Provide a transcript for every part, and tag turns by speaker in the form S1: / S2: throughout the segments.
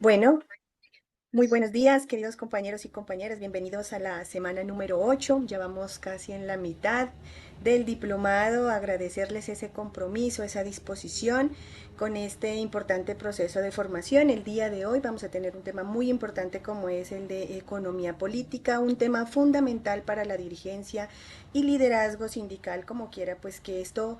S1: Bueno, muy buenos días, queridos compañeros y compañeras. Bienvenidos a la semana número 8. Ya vamos casi en la mitad del diplomado. Agradecerles ese compromiso, esa disposición con este importante proceso de formación. El día de hoy vamos a tener un tema muy importante como es el de economía política, un tema fundamental para la dirigencia y liderazgo sindical, como quiera, pues que estos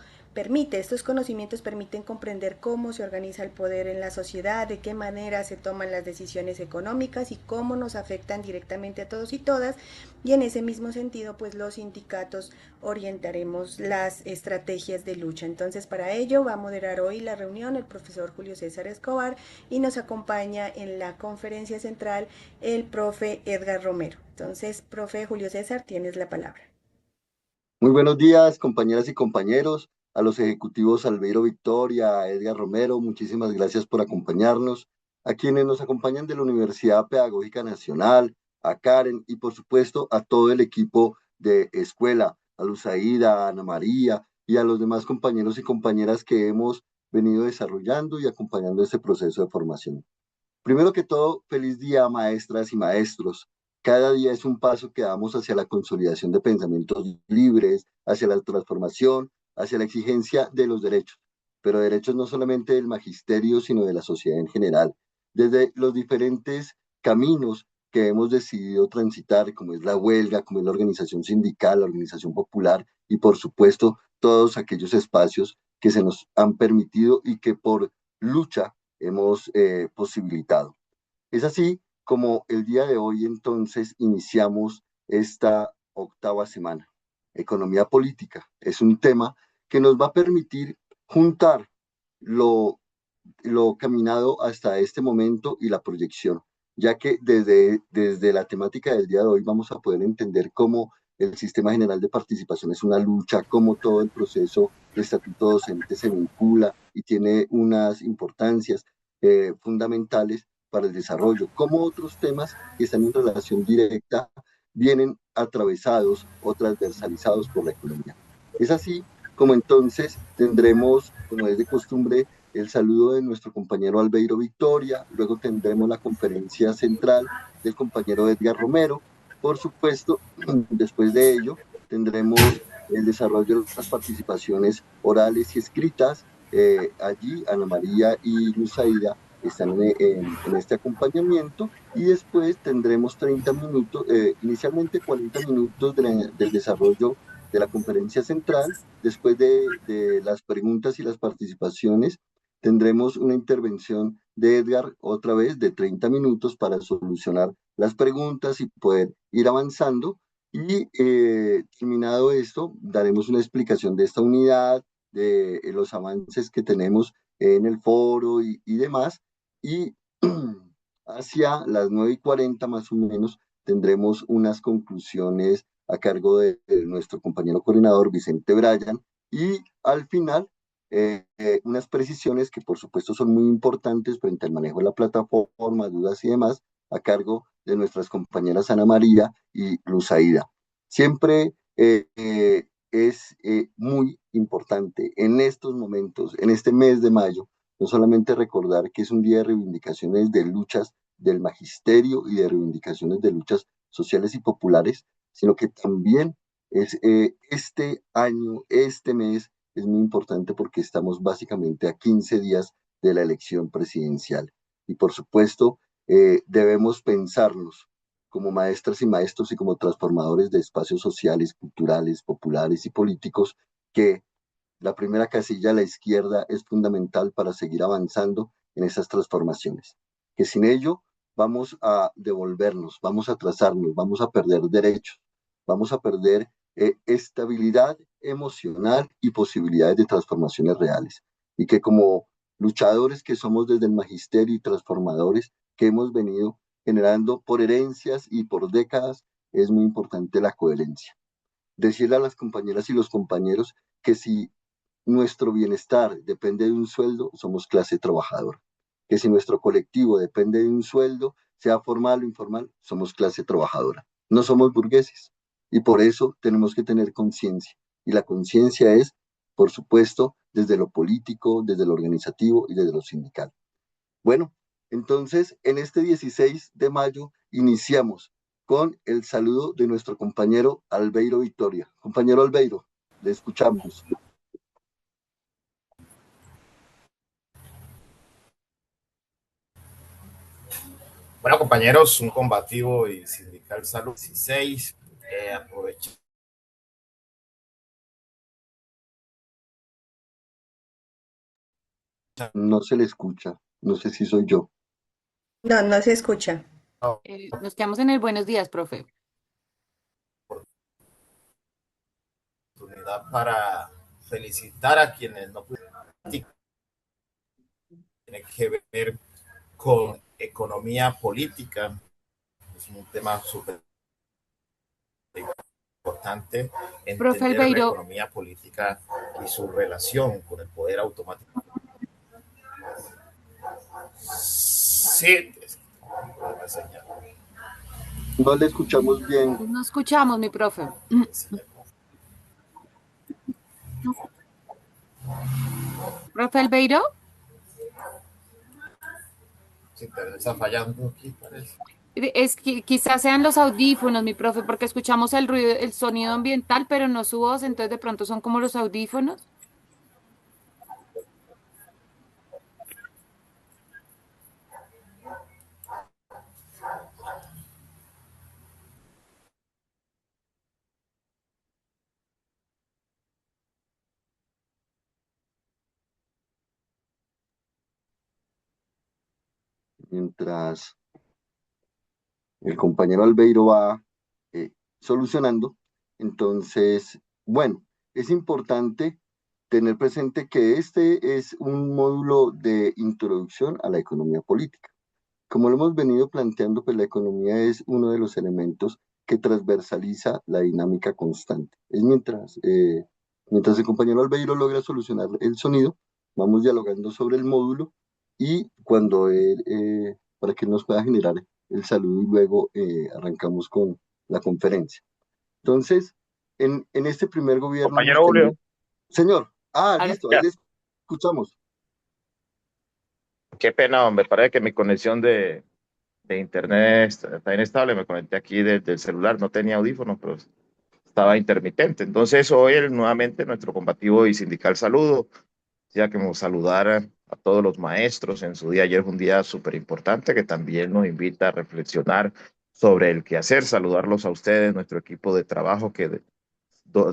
S1: conocimientos permiten comprender cómo se organiza el poder en la sociedad, de qué manera se toman las decisiones económicas y cómo nos afectan directamente a todos y todas. Y en ese mismo sentido, pues los sindicatos orientaremos las estrategias de lucha. Entonces, para ello va a moderar hoy la reunión el profesor Julio César Escobar y nos acompaña en la conferencia central el profe Edgar Romero. Entonces, profe Julio César, tienes la palabra.
S2: Muy buenos días, compañeras y compañeros, a los ejecutivos Albeiro Victoria, a Edgar Romero, muchísimas gracias por acompañarnos, a quienes nos acompañan de la Universidad Pedagógica Nacional, a Karen y por supuesto a todo el equipo de escuela, a Luzaida, a Ana María y a los demás compañeros y compañeras que hemos venido desarrollando y acompañando este proceso de formación. Primero que todo, feliz día, maestras y maestros. Cada día es un paso que damos hacia la consolidación de pensamientos libres, hacia la transformación, hacia la exigencia de los derechos, pero derechos no solamente del magisterio, sino de la sociedad en general. Desde los diferentes caminos que hemos decidido transitar, como es la huelga, como es la organización sindical, la organización popular y por supuesto todos aquellos espacios que se nos han permitido y que por lucha hemos posibilitado. Es así como el día de hoy entonces iniciamos esta octava semana. Economía política es un tema que nos va a permitir juntar lo, lo caminado hasta este momento y la proyección, ya que desde la temática del día de hoy vamos a poder entender cómo el sistema general de participación es una lucha, cómo todo el proceso de estatuto docente se vincula y tiene unas importancias fundamentales para el desarrollo, cómo otros temas que están en relación directa vienen atravesados o transversalizados por la economía. Es así como entonces tendremos, como es de costumbre, el saludo de nuestro compañero Albeiro Victoria, luego tendremos la conferencia central del compañero Edgar Romero, por supuesto, después de ello tendremos el desarrollo de las participaciones orales y escritas. Allí Ana María y Luzaida están en este acompañamiento y después tendremos 30 minutos, inicialmente 40 minutos del desarrollo de la conferencia central. Después de las preguntas y las participaciones, tendremos una intervención de Edgar otra vez de 30 minutos para solucionar las preguntas y poder ir avanzando. Y terminado esto, daremos una explicación de esta unidad, de los avances que tenemos en el foro y demás. Y hacia las 9:40 más o menos tendremos unas conclusiones a cargo de nuestro compañero coordinador Vicente Bryan y al final unas precisiones que por supuesto son muy importantes frente al manejo de la plataforma, dudas y demás, a cargo de nuestras compañeras Ana María y Luzaida. Siempre es muy importante en estos momentos, en este mes de mayo, no solamente recordar que es un día de reivindicaciones de luchas del magisterio y de reivindicaciones de luchas sociales y populares, sino que también es este año, este mes, es muy importante porque estamos básicamente a 15 días de la elección presidencial. Y por supuesto, debemos pensarnos como maestras y maestros y como transformadores de espacios sociales, culturales, populares y políticos, que la primera casilla a la izquierda es fundamental para seguir avanzando en esas transformaciones. Que sin ello vamos a devolvernos, vamos a atrasarnos, vamos a perder derechos, vamos a perder estabilidad emocional y posibilidades de transformaciones reales. Y que como luchadores que somos desde el magisterio y transformadores que hemos venido generando por herencias y por décadas, es muy importante la coherencia. Decirle a las compañeras y los compañeros que si nuestro bienestar depende de un sueldo, somos clase trabajadora. Que si nuestro colectivo depende de un sueldo, sea formal o informal, somos clase trabajadora. No somos burgueses. Y por eso tenemos que tener conciencia. Y la conciencia es, por supuesto, desde lo político, desde lo organizativo y desde lo sindical. Bueno, Entonces, en este 16 de mayo iniciamos con el saludo de nuestro compañero Albeiro Victoria. Compañero Albeiro, le escuchamos.
S3: Bueno, compañeros, un combativo y sindical salud 16. Aprovecho.
S2: No se le escucha. No sé si soy yo.
S1: No, no se escucha.
S4: Nos quedamos en el buenos días, profe.
S3: Oportunidad para felicitar a quienes no pudieron. Tiene que ver con economía política. Es un tema súper importante
S4: Profe
S3: entender la
S4: Albeiro,
S3: economía política y su relación con el poder automático. Sí, es una señal.
S2: No le escuchamos bien.
S4: no escuchamos, mi profe. Profe Albeiro,
S3: Sí, pero está fallando aquí, parece.
S4: es que quizás sean los audífonos, mi profe, porque escuchamos el ruido, el sonido ambiental, pero no su voz, entonces de pronto son como los audífonos.
S2: Mientras el compañero Albeiro va eh, solucionando. Entonces, bueno, es importante tener presente que este es un módulo de introducción a la economía política. Como lo hemos venido planteando, pues la economía es uno de los elementos que transversaliza la dinámica constante. Es mientras el compañero Albeiro logra solucionar el sonido, vamos dialogando sobre el módulo y cuando para que él nos pueda generar el saludo y luego arrancamos con la conferencia. Entonces, en este primer gobierno hemos
S5: Compañero
S2: tenido...
S5: Julio,
S2: Señor,
S4: Ahora,
S2: listo, ahí
S5: ya,
S2: les escuchamos.
S5: qué pena, hombre, parece que mi conexión de internet está inestable, me conecté aquí desde el celular, no tenía audífonos, pero estaba intermitente. Entonces, hoy nuevamente nuestro combativo y sindical saludo, ya que nos saludar a todos los maestros en su día. Ayer fue un día súper importante que también nos invita a reflexionar sobre el quehacer, saludarlos a ustedes, nuestro equipo de trabajo que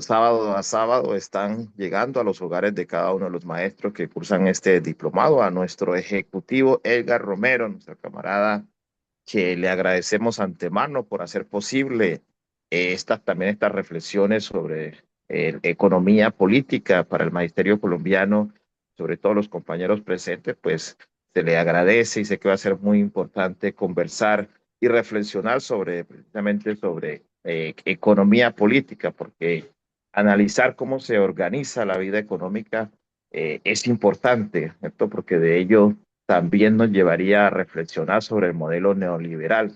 S5: sábado a sábado están llegando a los hogares de cada uno de los maestros que cursan este diplomado, a nuestro ejecutivo Edgar Romero, nuestra camarada, que le agradecemos antemano por hacer posible también estas reflexiones sobre economía política para el magisterio colombiano, sobre todo los compañeros presentes, pues se le agradece y sé que va a ser muy importante conversar y reflexionar sobre precisamente sobre economía política, porque analizar cómo se organiza la vida económica es importante, ¿cierto? Porque de ello también nos llevaría a reflexionar sobre el modelo neoliberal,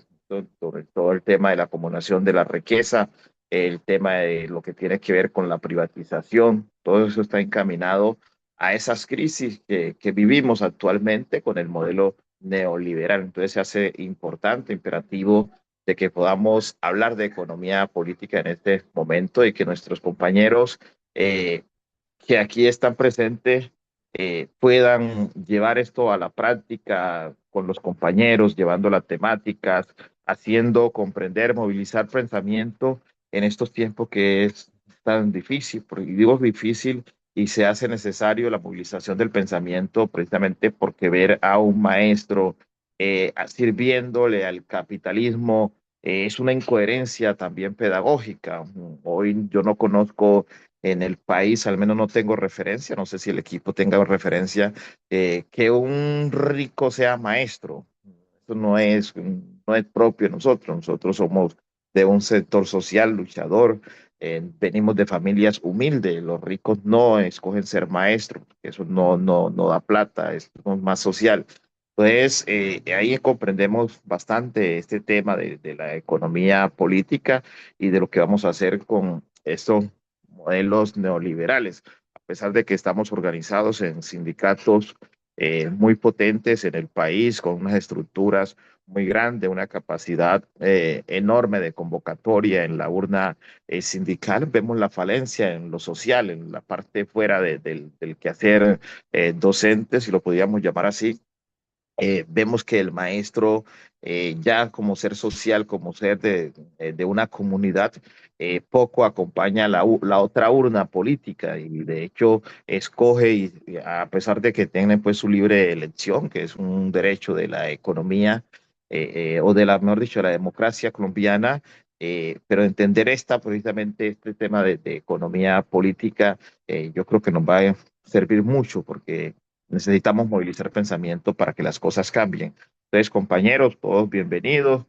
S5: sobre todo el tema de la acumulación de la riqueza, el tema de lo que tiene que ver con la privatización, todo eso está encaminado a esas crisis que vivimos actualmente con el modelo neoliberal. Entonces se hace importante, imperativo, de que podamos hablar de economía política en este momento y que nuestros compañeros eh, que aquí están presentes puedan llevar esto a la práctica con los compañeros, llevando las temáticas, haciendo comprender, movilizar pensamiento en estos tiempos que es tan difícil, porque digo difícil y se hace necesario la movilización del pensamiento precisamente porque ver a un maestro sirviéndole al capitalismo es una incoherencia también pedagógica. Hoy yo no conozco en el país, al menos no tengo referencia, no sé si el equipo tenga referencia, que un rico sea maestro. Eso no es propio de nosotros. Nosotros somos de un sector social luchador, venimos de familias humildes. Los ricos no escogen ser maestros, eso no da plata, es más social. Entonces, ahí comprendemos bastante este tema de la economía política y de lo que vamos a hacer con estos modelos neoliberales. A pesar de que estamos organizados en sindicatos muy potentes en el país, con unas estructuras muy grandes, una capacidad enorme de convocatoria en la urna sindical. Vemos la falencia en lo social, en la parte fuera del quehacer docente, si lo podríamos llamar así. Vemos que el maestro, ya como ser social, como ser de una comunidad, poco acompaña la otra urna política y de hecho escoge, y a pesar de que tiene pues su libre elección, que es un derecho de la economía, o de la, mejor dicho, de la democracia colombiana, pero entender precisamente este tema de economía política, yo creo que nos va a servir mucho porque necesitamos movilizar pensamiento para que las cosas cambien. Entonces, compañeros, todos bienvenidos.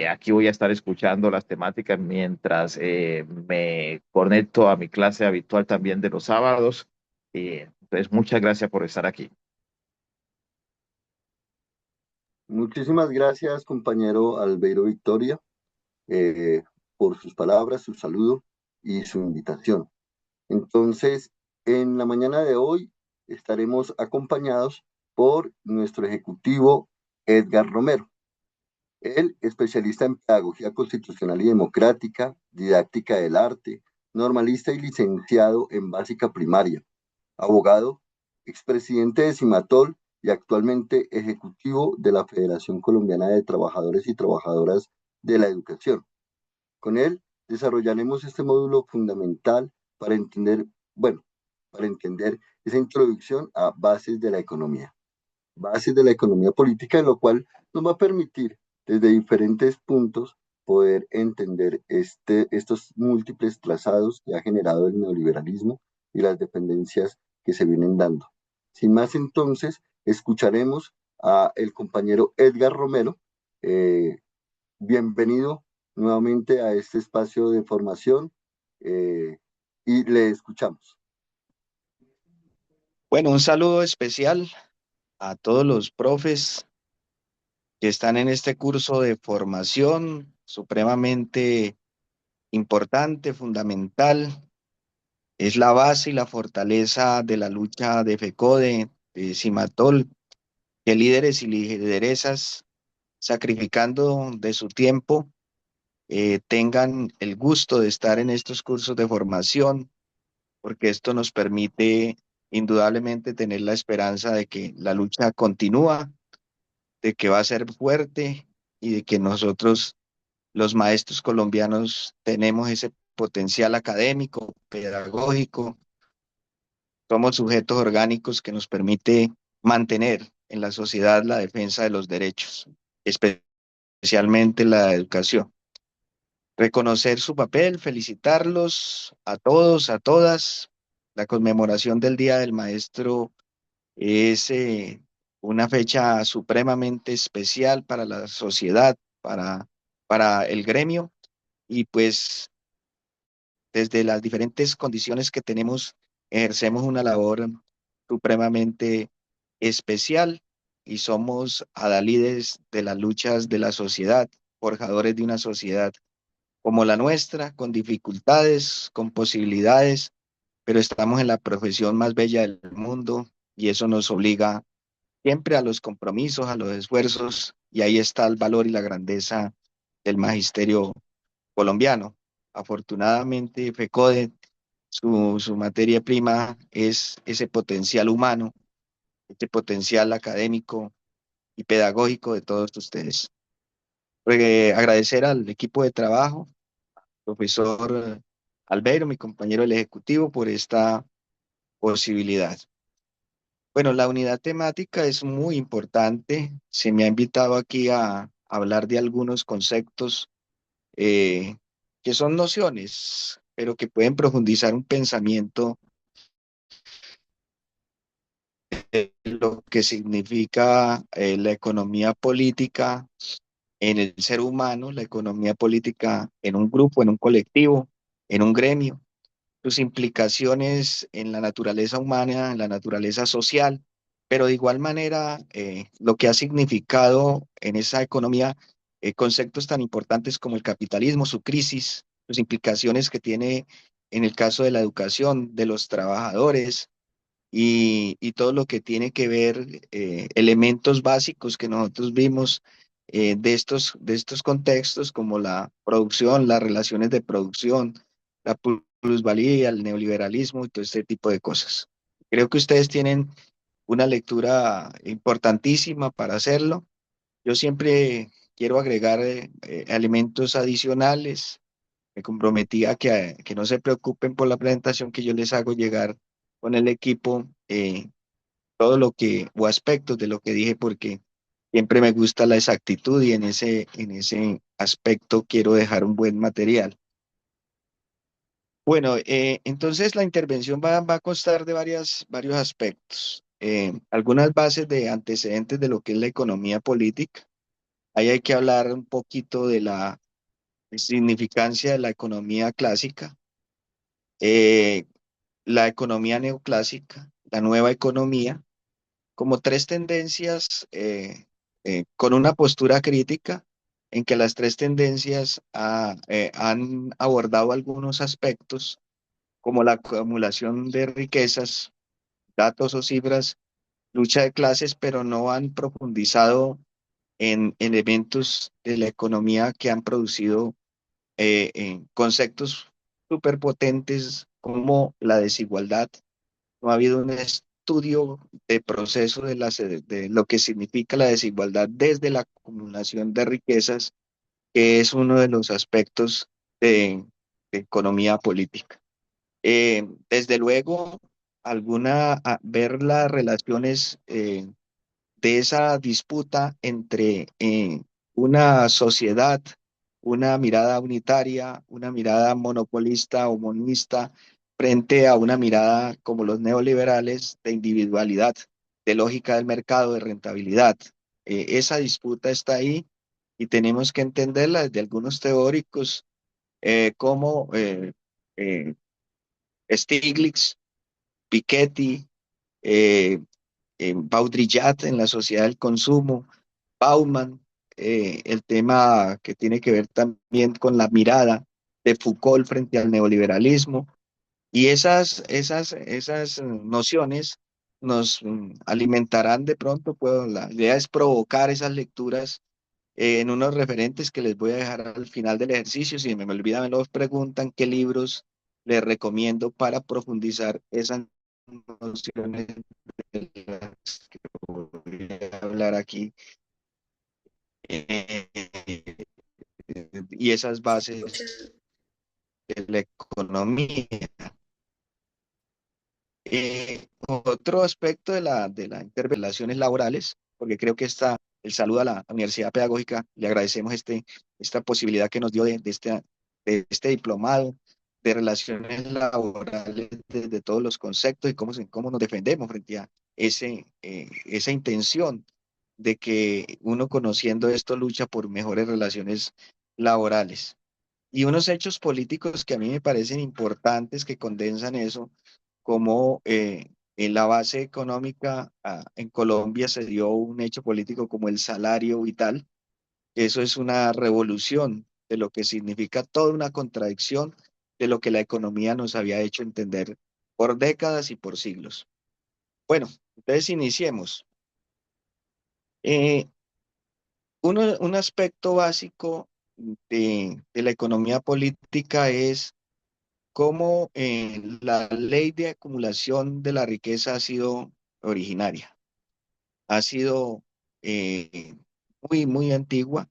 S5: Aquí voy a estar escuchando las temáticas mientras me conecto a mi clase habitual también de los sábados. Entonces, muchas gracias por estar aquí.
S2: Muchísimas gracias, compañero Albeiro Victoria, eh, por sus palabras, su saludo y su invitación. Entonces, en la mañana de hoy estaremos acompañados por nuestro ejecutivo Edgar Romero. Él, especialista en pedagogía constitucional y democrática, didáctica del arte, normalista y licenciado en básica primaria, abogado, expresidente de Cimatol y actualmente ejecutivo de la Federación Colombiana de Trabajadores y Trabajadoras de la Educación. Con él desarrollaremos este módulo fundamental para entender, bueno, para entender esa introducción a bases de la economía política, lo cual nos va a permitir desde diferentes puntos poder entender estos múltiples trazados que ha generado el neoliberalismo y las dependencias que se vienen dando. Sin más, entonces, escucharemos a el compañero Edgar Romero. Eh, Bienvenido nuevamente a este espacio de formación, y le escuchamos.
S6: Bueno, un saludo especial a todos los profes que están en este curso de formación supremamente importante, fundamental. Es la base y la fortaleza de la lucha de FECODE, de Cimatol, que líderes y lideresas, sacrificando de su tiempo, tengan el gusto de estar en estos cursos de formación, porque esto nos permite indudablemente tener la esperanza de que la lucha continúa, de que va a ser fuerte y de que nosotros, los maestros colombianos, tenemos ese potencial académico, pedagógico, somos sujetos orgánicos que nos permite mantener en la sociedad la defensa de los derechos, especialmente la educación. Reconocer su papel, felicitarlos a todos, a todas. La conmemoración del Día del Maestro es una fecha supremamente especial para la sociedad, para el gremio, y pues desde las diferentes condiciones que tenemos, ejercemos una labor supremamente especial y somos adalides de las luchas de la sociedad, forjadores de una sociedad como la nuestra, con dificultades, con posibilidades, pero estamos en la profesión más bella del mundo y eso nos obliga siempre a los compromisos, a los esfuerzos, y ahí está el valor y la grandeza del magisterio colombiano. Afortunadamente, FECODE, su materia prima es ese potencial humano, este potencial académico y pedagógico de todos ustedes. Agradecer al equipo de trabajo, profesor Albeiro, mi compañero del Ejecutivo, por esta posibilidad. Bueno, la unidad temática es muy importante. Se me ha invitado aquí a hablar de algunos conceptos eh, que son nociones, pero que pueden profundizar un pensamiento de lo que significa la economía política en el ser humano, la economía política en un grupo, en un colectivo, en un gremio, sus implicaciones en la naturaleza humana, en la naturaleza social, pero de igual manera lo que ha significado en esa economía conceptos tan importantes como el capitalismo, su crisis, sus implicaciones que tiene en el caso de la educación, de los trabajadores, y todo lo que tiene que ver, elementos básicos que nosotros vimos de estos contextos, como la producción, las relaciones de producción, la plusvalía, el neoliberalismo y todo este tipo de cosas. Creo que ustedes tienen una lectura importantísima para hacerlo. Yo siempre quiero agregar elementos adicionales. Me comprometí a que no se preocupen por la presentación que yo les hago llegar con el equipo, todo lo que, o aspectos de lo que dije, porque siempre me gusta la exactitud y en ese aspecto quiero dejar un buen material. Bueno, entonces la intervención va a constar de varios aspectos. Algunas bases de antecedentes de lo que es la economía política. Ahí hay que hablar un poquito de la significancia de la economía clásica, eh, la economía neoclásica, la nueva economía, como tres tendencias, con una postura crítica en que las tres tendencias han abordado algunos aspectos como la acumulación de riquezas, datos o cifras, lucha de clases, pero no han profundizado en elementos de la economía que han producido en conceptos superpotentes como la desigualdad. No ha habido un estudio de proceso de lo que significa la desigualdad desde la acumulación de riquezas, que es uno de los aspectos de economía política. Desde luego, ver las relaciones de esa disputa entre una sociedad, una mirada unitaria, una mirada monopolista o monista, frente a una mirada como los neoliberales de individualidad, de lógica del mercado, de rentabilidad. Esa disputa está ahí y tenemos que entenderla desde algunos teóricos como eh, Stiglitz, Piketty, eh, Baudrillard en la sociedad del consumo, Bauman, el tema que tiene que ver también con la mirada de Foucault frente al neoliberalismo. Y esas nociones nos alimentarán de pronto, pues la idea es provocar esas lecturas en unos referentes que les voy a dejar al final del ejercicio. Si me olvida, me los preguntan qué libros les recomiendo para profundizar esas nociones de las que voy a hablar aquí, eh, y esas bases de la economía. Otro aspecto de la interrelaciones laborales, porque creo que el saludo a la Universidad Pedagógica, le agradecemos esta posibilidad que nos dio de este diplomado de relaciones laborales desde todos los conceptos y cómo nos defendemos frente a esa intención de que uno conociendo esto lucha por mejores relaciones laborales. Y unos hechos políticos que a mí me parecen importantes que condensan eso, como en la base económica en Colombia se dio un hecho político como el salario vital. Eso es una revolución de lo que significa toda una contradicción de lo que la economía nos había hecho entender por décadas y por siglos. Bueno, entonces iniciemos. Eh, un aspecto básico de la economía política es cómo la ley de acumulación de la riqueza ha sido originaria, ha sido muy antigua,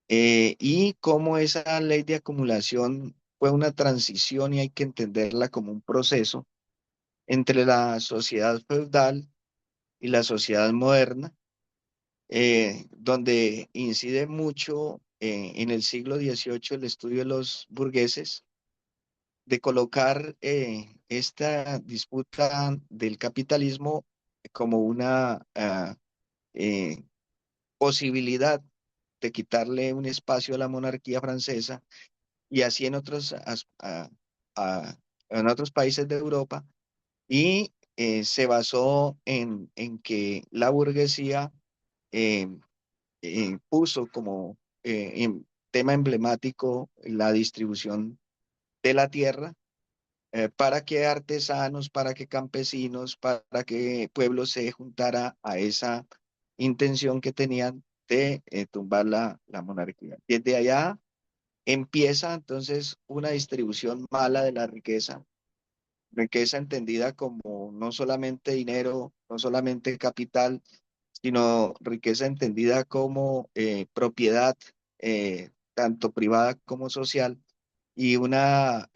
S6: y cómo esa ley de acumulación fue una transición y hay que entenderla como un proceso entre la sociedad feudal y la sociedad moderna, donde incide mucho en el siglo XVIII el estudio de los burgueses de colocar esta disputa del capitalismo como una eh, posibilidad de quitarle un espacio a la monarquía francesa y así en otros países de Europa, y se basó en que la burguesía eh, puso como tema emblemático la distribución de la tierra, para que artesanos, para que campesinos, para que pueblos se juntara a esa intención que tenían de tumbar la monarquía. Desde allá empieza entonces una distribución mala de la riqueza, riqueza entendida como no solamente dinero, no solamente capital, sino riqueza entendida como propiedad, tanto privada como social, y una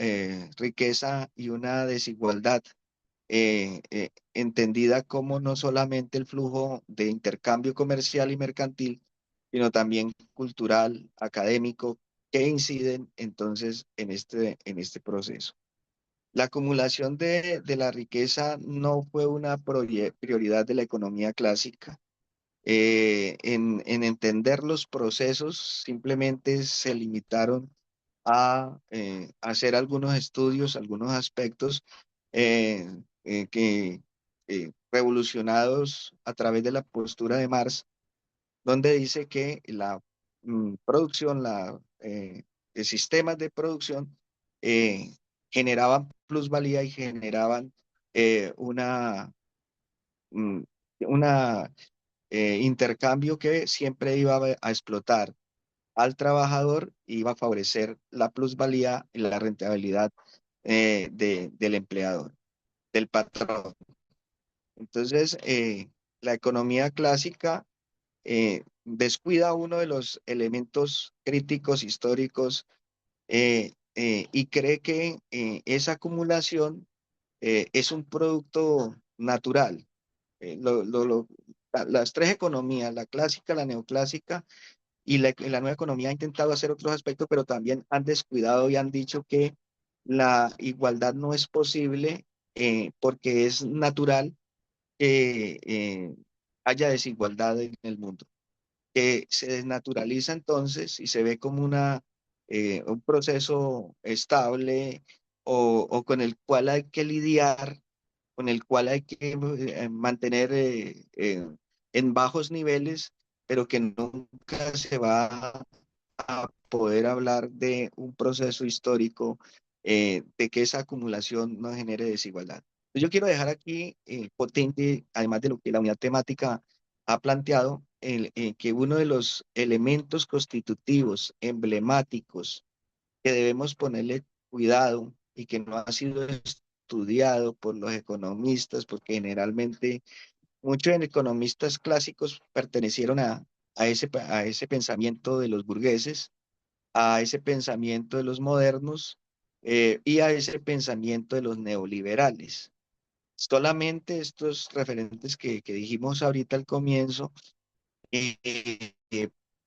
S6: riqueza y una desigualdad entendida como no solamente el flujo de intercambio comercial y mercantil, sino también cultural, académico, que inciden entonces en este proceso. La acumulación de la riqueza no fue una prioridad de la economía clásica. En entender los procesos, simplemente se limitaron a hacer algunos estudios, algunos aspectos eh, que revolucionados a través de la postura de Marx, donde dice que la producción, de sistemas de producción eh, generaban plusvalía y generaban una, mm, una intercambio que siempre iba a explotar al trabajador y iba a favorecer la plusvalía y la rentabilidad del empleador, del patrón. Entonces, la economía clásica descuida uno de los elementos críticos históricos y cree que esa acumulación es un producto natural. Eh, lo- lo- lo- las tres economías, la clásica, la neoclásica y la nueva economía ha intentado hacer otros aspectos, pero también han descuidado y han dicho que la igualdad no es posible porque es natural que haya desigualdad en el mundo, que se desnaturaliza entonces y se ve como un proceso estable o con el cual hay que lidiar, con el cual hay que mantener en bajos niveles, pero que nunca se va a poder hablar de un proceso histórico de que esa acumulación no genere desigualdad. Yo quiero dejar aquí potente, además de lo que la unidad temática ha planteado, que uno de los elementos constitutivos emblemáticos que debemos ponerle cuidado y que no ha sido estudiado por los economistas, porque generalmente muchos economistas clásicos pertenecieron a ese pensamiento de los burgueses, a ese pensamiento de los modernos y a ese pensamiento de los neoliberales. Solamente estos referentes que dijimos ahorita al comienzo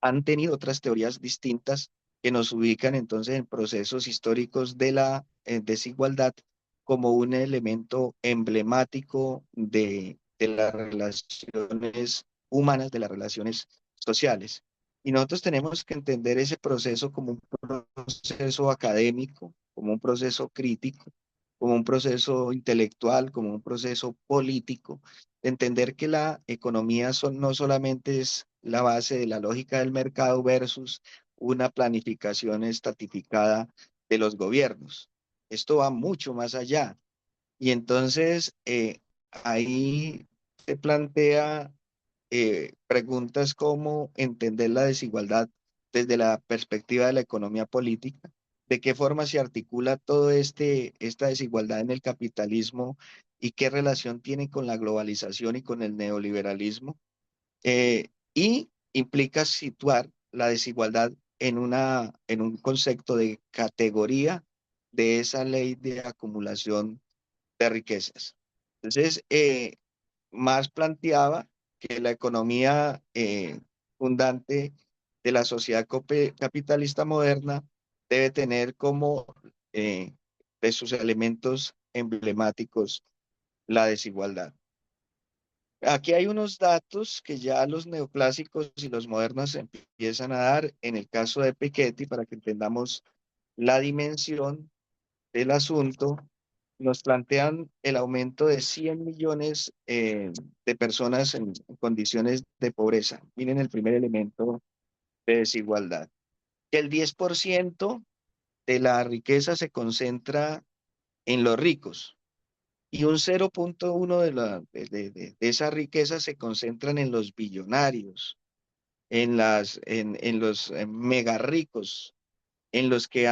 S6: han tenido otras teorías distintas que nos ubican entonces en procesos históricos de la desigualdad como un elemento emblemático de las relaciones humanas, de las relaciones sociales. Y nosotros tenemos que entender ese proceso como un proceso académico, como un proceso crítico, como un proceso intelectual, como un proceso político, entender que la economía no solamente es la base de la lógica del mercado versus una planificación estratificada de los gobiernos. Esto va mucho más allá. Y entonces ahí se plantea preguntas como entender la desigualdad desde la perspectiva de la economía política, de qué forma se articula todo esta desigualdad en el capitalismo y qué relación tiene con la globalización y con el neoliberalismo, y implica situar la desigualdad en un concepto de categoría de esa ley de acumulación de riquezas. Entonces, Marx planteaba que la economía fundante de la sociedad capitalista moderna debe tener como de sus elementos emblemáticos la desigualdad. Aquí hay unos datos que ya los neoclásicos y los modernos empiezan a dar en el caso de Piketty para que entendamos la dimensión del asunto. Nos plantean el aumento de 100 millones de personas en condiciones de pobreza. Miren el primer elemento de desigualdad. Que el 10% de la riqueza se concentra en los ricos y un 0,1 de esa riqueza se concentran en los billonarios, en los mega ricos, en los que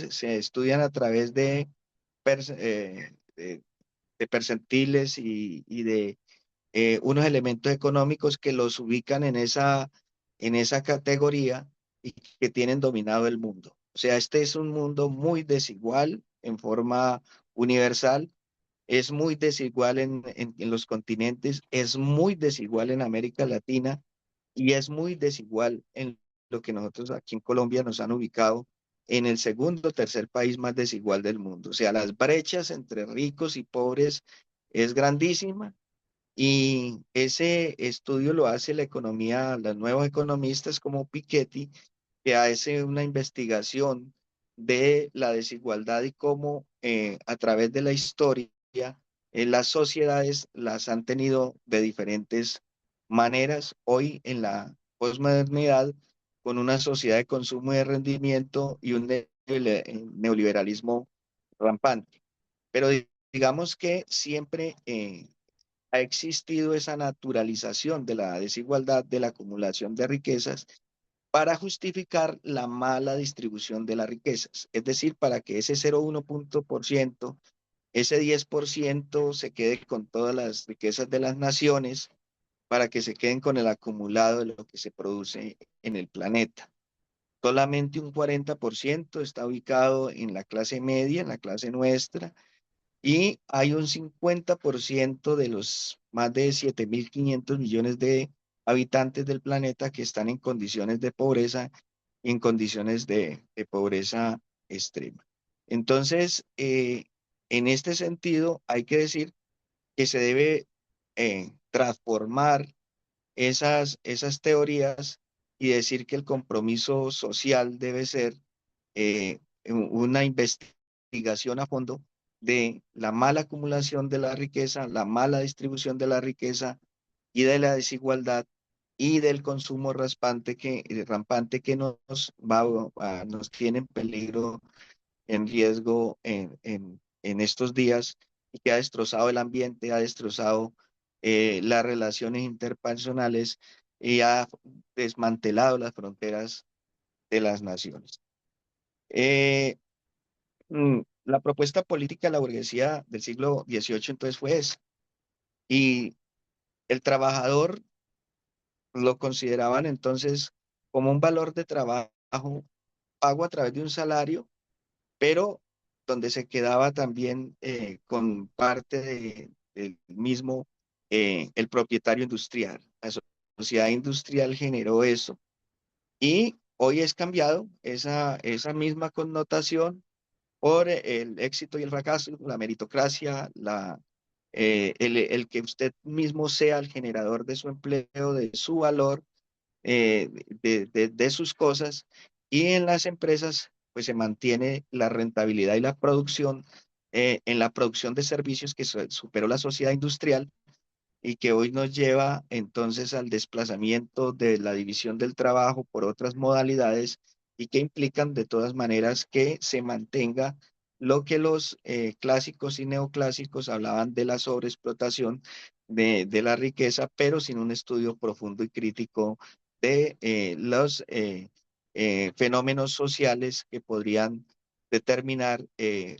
S6: se estudian a través pers- eh, de, de percentiles y de unos elementos económicos que los ubican en esa categoría y que tienen dominado el mundo. O sea, este es un mundo muy desigual en forma universal, es muy desigual en los continentes, es muy desigual en América Latina y es muy desigual en lo que nosotros aquí en Colombia nos han ubicado en el segundo o tercer país más desigual del mundo. O sea, las brechas entre ricos y pobres es grandísima y ese estudio lo hace la economía, los nuevos economistas como Piketty, que hace una investigación de la desigualdad y cómo a través de la historia las sociedades las han tenido de diferentes maneras. Hoy en la posmodernidad, con una sociedad de consumo y de rendimiento y un neoliberalismo rampante. Pero digamos que siempre ha existido esa naturalización de la desigualdad, de la acumulación de riquezas, para justificar la mala distribución de las riquezas. Es decir, para que ese 0,1%, ese 10% se quede con todas las riquezas de las naciones, para que se queden con el acumulado de lo que se produce en el planeta. Solamente un 40% está ubicado en la clase media, en la clase nuestra, y hay un 50% de los más de 7.500 millones de habitantes del planeta que están en condiciones de pobreza y en condiciones de pobreza extrema. Entonces, en este sentido, hay que decir que se debe transformar esas teorías y decir que el compromiso social debe ser una investigación a fondo de la mala acumulación de la riqueza, la mala distribución de la riqueza y de la desigualdad y del consumo rampante que nos tiene en peligro, en riesgo en estos días y que ha destrozado el ambiente, ha destrozado las relaciones interpersonales y ha desmantelado las fronteras de las naciones. La propuesta política de la burguesía del siglo XVIII entonces fue esa. Y el trabajador lo consideraban entonces como un valor de trabajo pago a través de un salario, pero donde se quedaba también con parte del mismo el propietario industrial. La sociedad industrial generó eso y hoy es cambiado esa misma connotación por el éxito y el fracaso, la meritocracia, el que usted mismo sea el generador de su empleo, de su valor, de sus cosas, y en las empresas pues se mantiene la rentabilidad y la producción, en la producción de servicios que superó la sociedad industrial y que hoy nos lleva entonces al desplazamiento de la división del trabajo por otras modalidades y que implican de todas maneras que se mantenga lo que los clásicos y neoclásicos hablaban de la sobreexplotación de la riqueza, pero sin un estudio profundo y crítico de los fenómenos sociales que podrían determinar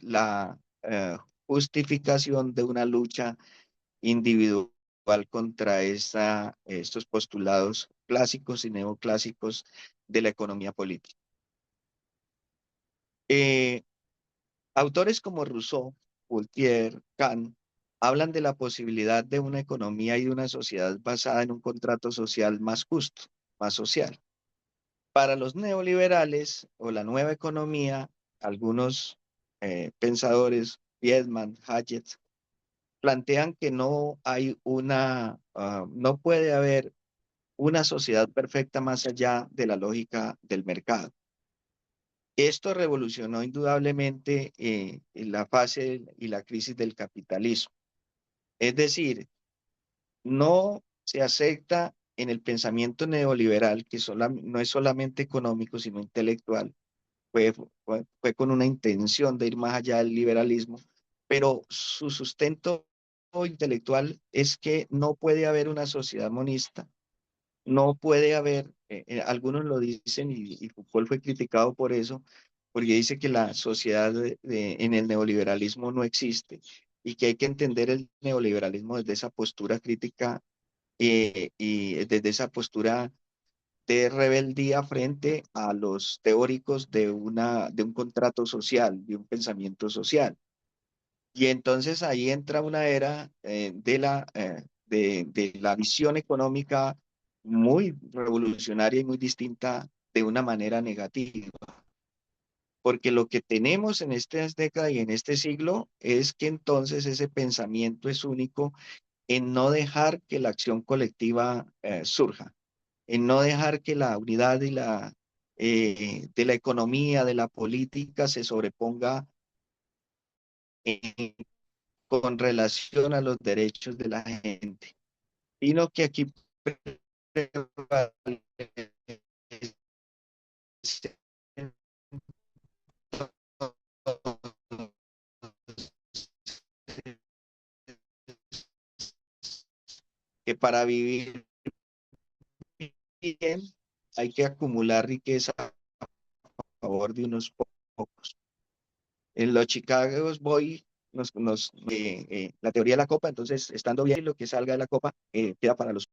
S6: la justificación de una lucha individual contra estos postulados clásicos y neoclásicos de la economía política. Eh, Autores como Rousseau, Voltaire, Kant, hablan de la posibilidad de una economía y de una sociedad basada en un contrato social más justo, más social. Para los neoliberales o la nueva economía, algunos pensadores, Friedman, Hayek, plantean que no hay no puede haber una sociedad perfecta más allá de la lógica del mercado. Esto revolucionó indudablemente en la fase y la crisis del capitalismo. Es decir, no se acepta en el pensamiento neoliberal, que no es solamente económico, sino intelectual, fue con una intención de ir más allá del liberalismo, pero su sustento intelectual es que no puede haber una sociedad monista, no puede haber, algunos lo dicen y Foucault fue criticado por eso, porque dice que la sociedad en el neoliberalismo no existe y que hay que entender el neoliberalismo desde esa postura crítica y desde esa postura de rebeldía frente a los teóricos de un contrato social, de un pensamiento social. Y entonces ahí entra una era de la visión económica muy revolucionaria y muy distinta de una manera negativa. Porque lo que tenemos en estas décadas y en este siglo es que entonces ese pensamiento es único en no dejar que la acción colectiva surja, en no dejar que la unidad de la economía, de la política se sobreponga en con relación a los derechos de la gente, sino que aquí prevalece que para vivir bien hay que acumular riqueza a favor de unos pocos. En los Chicago Boys la teoría de la copa, entonces estando bien lo que salga de la copa queda para los.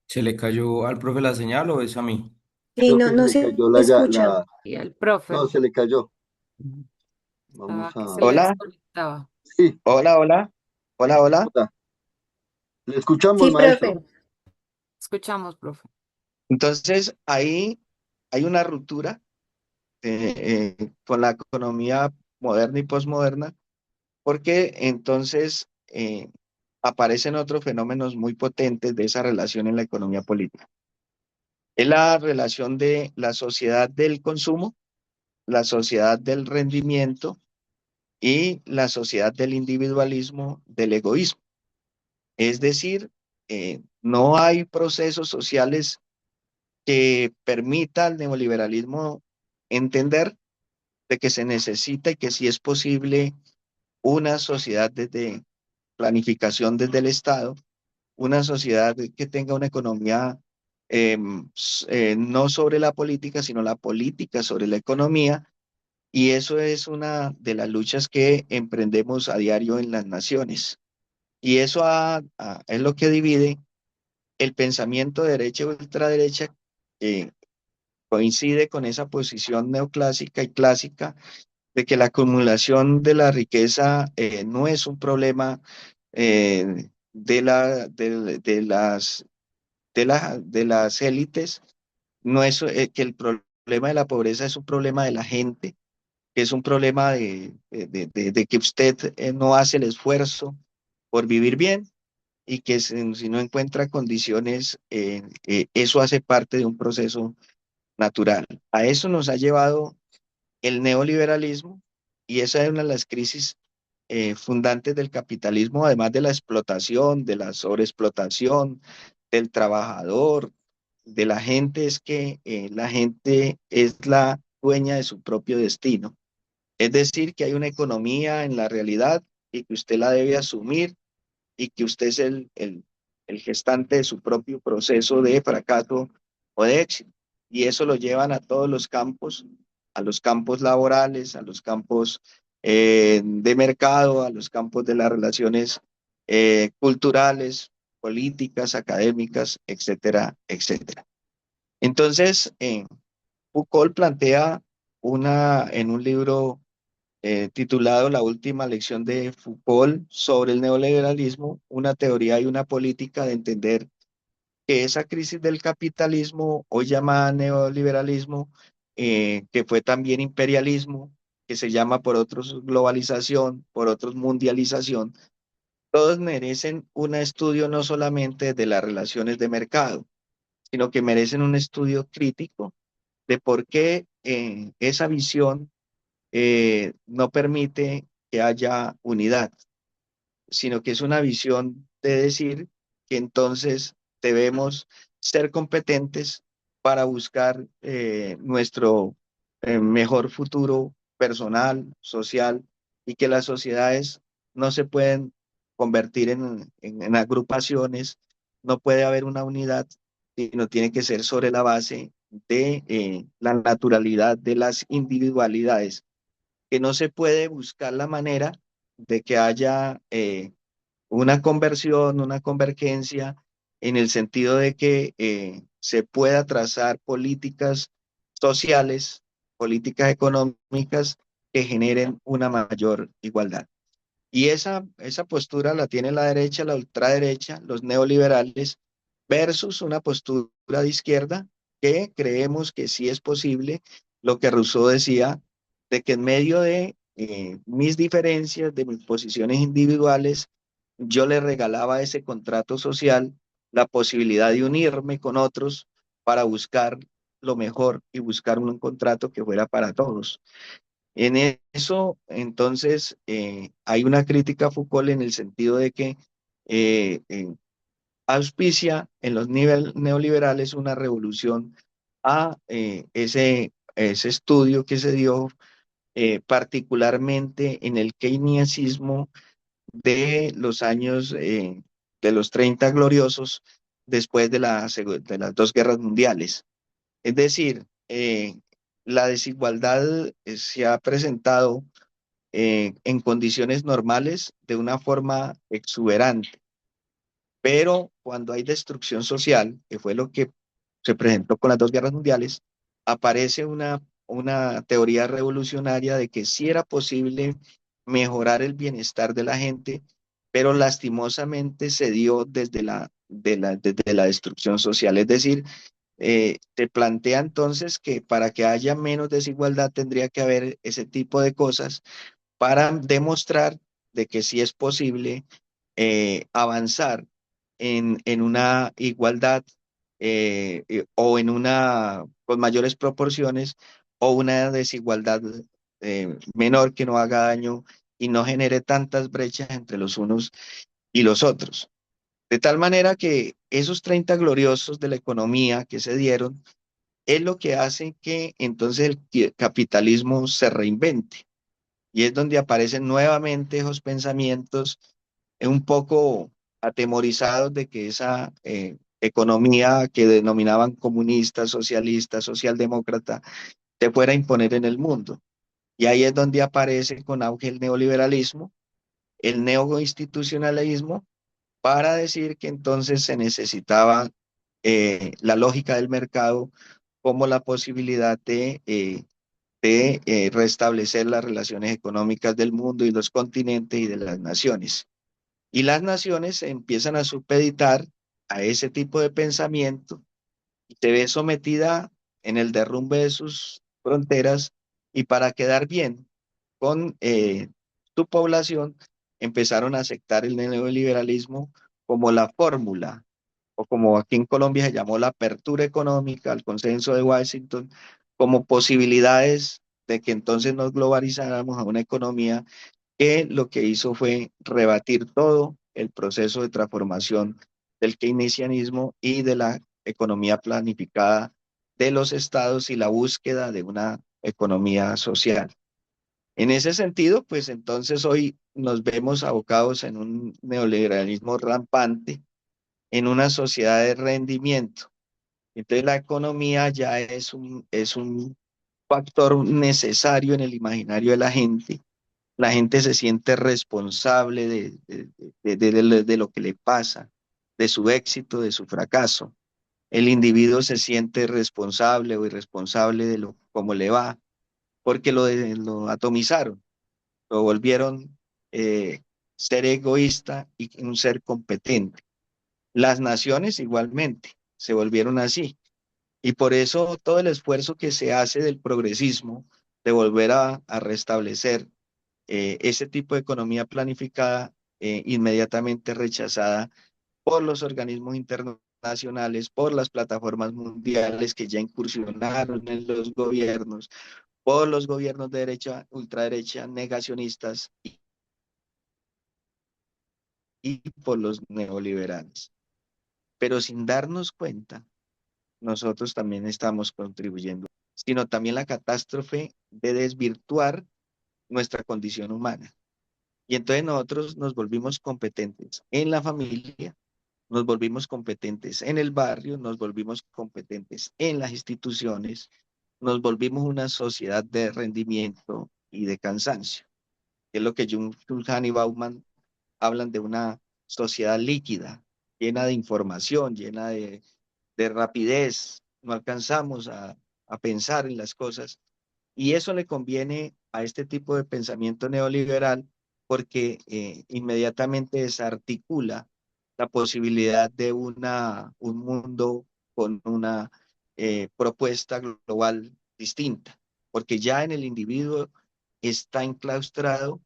S7: ¿Se le cayó al profe la señal o es a mí?
S1: Sí,
S2: Creo
S1: no,
S2: que se
S1: no
S2: le
S1: se
S2: cayó
S1: escucha.
S4: Y al profe,
S2: no, se le cayó.
S4: estaba
S2: Vamos
S4: que se
S2: a,
S4: le
S6: Hola,
S4: desconectaba.
S2: sí,
S6: hola, hola, hola, hola.
S2: hola. Le escuchamos,
S1: Sí,
S2: maestro.
S1: profe.
S4: Escuchamos, profe.
S6: Entonces ahí hay una ruptura con la economía moderna y posmoderna, porque entonces aparecen otros fenómenos muy potentes de esa relación en la economía política. Es la relación de la sociedad del consumo, la sociedad del rendimiento y la sociedad del individualismo, del egoísmo. Es decir, no hay procesos sociales que permita al neoliberalismo entender de que se necesita y que sí es posible una sociedad desde planificación desde el Estado, una sociedad que tenga una economía no sobre la política, sino la política sobre la economía. Y eso es una de las luchas que emprendemos a diario en las naciones. Y eso es lo que divide el pensamiento de derecha y ultraderecha, que coincide con esa posición neoclásica y clásica de que la acumulación de la riqueza no es un problema de las élites, no es que el problema de la pobreza es un problema de la gente, que es un problema de que usted no hace el esfuerzo por vivir bien y que si no encuentra condiciones, eso hace parte de un proceso natural. A eso nos ha llevado el neoliberalismo y esa es una de las crisis fundantes del capitalismo, además de la explotación, de la sobreexplotación, del trabajador, de la gente, es que la gente es la dueña de su propio destino. Es decir, que hay una economía en la realidad y que usted la debe asumir y que usted es el gestante de su propio proceso de fracaso o de éxito. Y eso lo llevan a todos los campos, a los campos laborales, a los campos de mercado, a los campos de las relaciones culturales, políticas, académicas, etcétera, etcétera. Entonces, Foucault plantea en un libro titulado La última lección de Foucault sobre el neoliberalismo, una teoría y una política de entender que esa crisis del capitalismo, hoy llamada neoliberalismo, que fue también imperialismo, que se llama por otros globalización, por otros mundialización, todos merecen un estudio no solamente de las relaciones de mercado, sino que merecen un estudio crítico de por qué esa visión no permite que haya unidad, sino que es una visión de decir que entonces debemos ser competentes para buscar nuestro mejor futuro personal, social, y que las sociedades no se pueden convertir en agrupaciones, no puede haber una unidad, sino tiene que ser sobre la base de la naturalidad de las individualidades, que no se puede buscar la manera de que haya una conversión, una convergencia, en el sentido de que se pueda trazar políticas sociales, políticas económicas que generen una mayor igualdad. Y esa postura la tiene la derecha, la ultraderecha, los neoliberales, versus una postura de izquierda que creemos que sí es posible, lo que Rousseau decía, de que en medio de mis diferencias, de mis posiciones individuales, yo le regalaba a ese contrato social la posibilidad de unirme con otros para buscar lo mejor y buscar un contrato que fuera para todos. En eso, entonces, hay una crítica a Foucault en el sentido de que auspicia en los neoliberales una revolución a ese estudio que se dio particularmente en el keynesianismo de los años de los 30 gloriosos después de las dos guerras mundiales. Es decir, la desigualdad se ha presentado en condiciones normales de una forma exuberante, pero cuando hay destrucción social, que fue lo que se presentó con las dos guerras mundiales, aparece una teoría revolucionaria de que sí era posible mejorar el bienestar de la gente, pero lastimosamente se dio desde la destrucción social. Es decir, se plantea entonces que para que haya menos desigualdad tendría que haber ese tipo de cosas para demostrar de que sí es posible avanzar en una igualdad o en una con mayores proporciones o una desigualdad menor que no haga daño y no genere tantas brechas entre los unos y los otros. De tal manera que esos 30 gloriosos de la economía que se dieron es lo que hace que entonces el capitalismo se reinvente. Y es donde aparecen nuevamente esos pensamientos un poco atemorizados de que esa economía que denominaban comunista, socialista, socialdemócrata, se fuera a imponer en el mundo. Y ahí es donde aparece con auge el neoliberalismo, el neoinstitucionalismo, para decir que entonces se necesitaba la lógica del mercado como la posibilidad de restablecer las relaciones económicas del mundo y los continentes y de las naciones. Y las naciones se empiezan a supeditar a ese tipo de pensamiento y se ve sometida en el derrumbe de sus fronteras y para quedar bien con su población empezaron a aceptar el neoliberalismo como la fórmula o como aquí en Colombia se llamó la apertura económica, el consenso de Washington, como posibilidades de que entonces nos globalizáramos a una economía que lo que hizo fue rebatir todo el proceso de transformación del keynesianismo y de la economía planificada de los estados y la búsqueda de una economía social. En ese sentido, pues entonces hoy nos vemos abocados en un neoliberalismo rampante, en una sociedad de rendimiento. Entonces la economía ya es un factor necesario en el imaginario de la gente. La gente se siente responsable de lo que le pasa, de su éxito, de su fracaso. El individuo se siente responsable o irresponsable de lo cómo le va, porque lo atomizaron, lo volvieron eh, ser egoísta y un ser competente. Las naciones igualmente se volvieron así. Y por eso todo el esfuerzo que se hace del progresismo, de volver a restablecer ese tipo de economía planificada, inmediatamente rechazada por los organismos internacionales, por las plataformas mundiales que ya incursionaron en los gobiernos, por los gobiernos de derecha, ultraderecha, negacionistas y por los neoliberales. Pero sin darnos cuenta, nosotros también estamos contribuyendo. sino también la catástrofe de desvirtuar nuestra condición humana. Y entonces nosotros nos volvimos competentes en la familia, nos volvimos competentes en el barrio, nos volvimos competentes en las instituciones, nos volvimos una sociedad de rendimiento y de cansancio. Es lo que Jules y Bauman hablan de una sociedad líquida, llena de información, llena de rapidez. No alcanzamos a pensar en las cosas. Y eso le conviene a este tipo de pensamiento neoliberal porque inmediatamente desarticula la posibilidad de un mundo con una propuesta global distinta, porque ya en el individuo está enclaustrado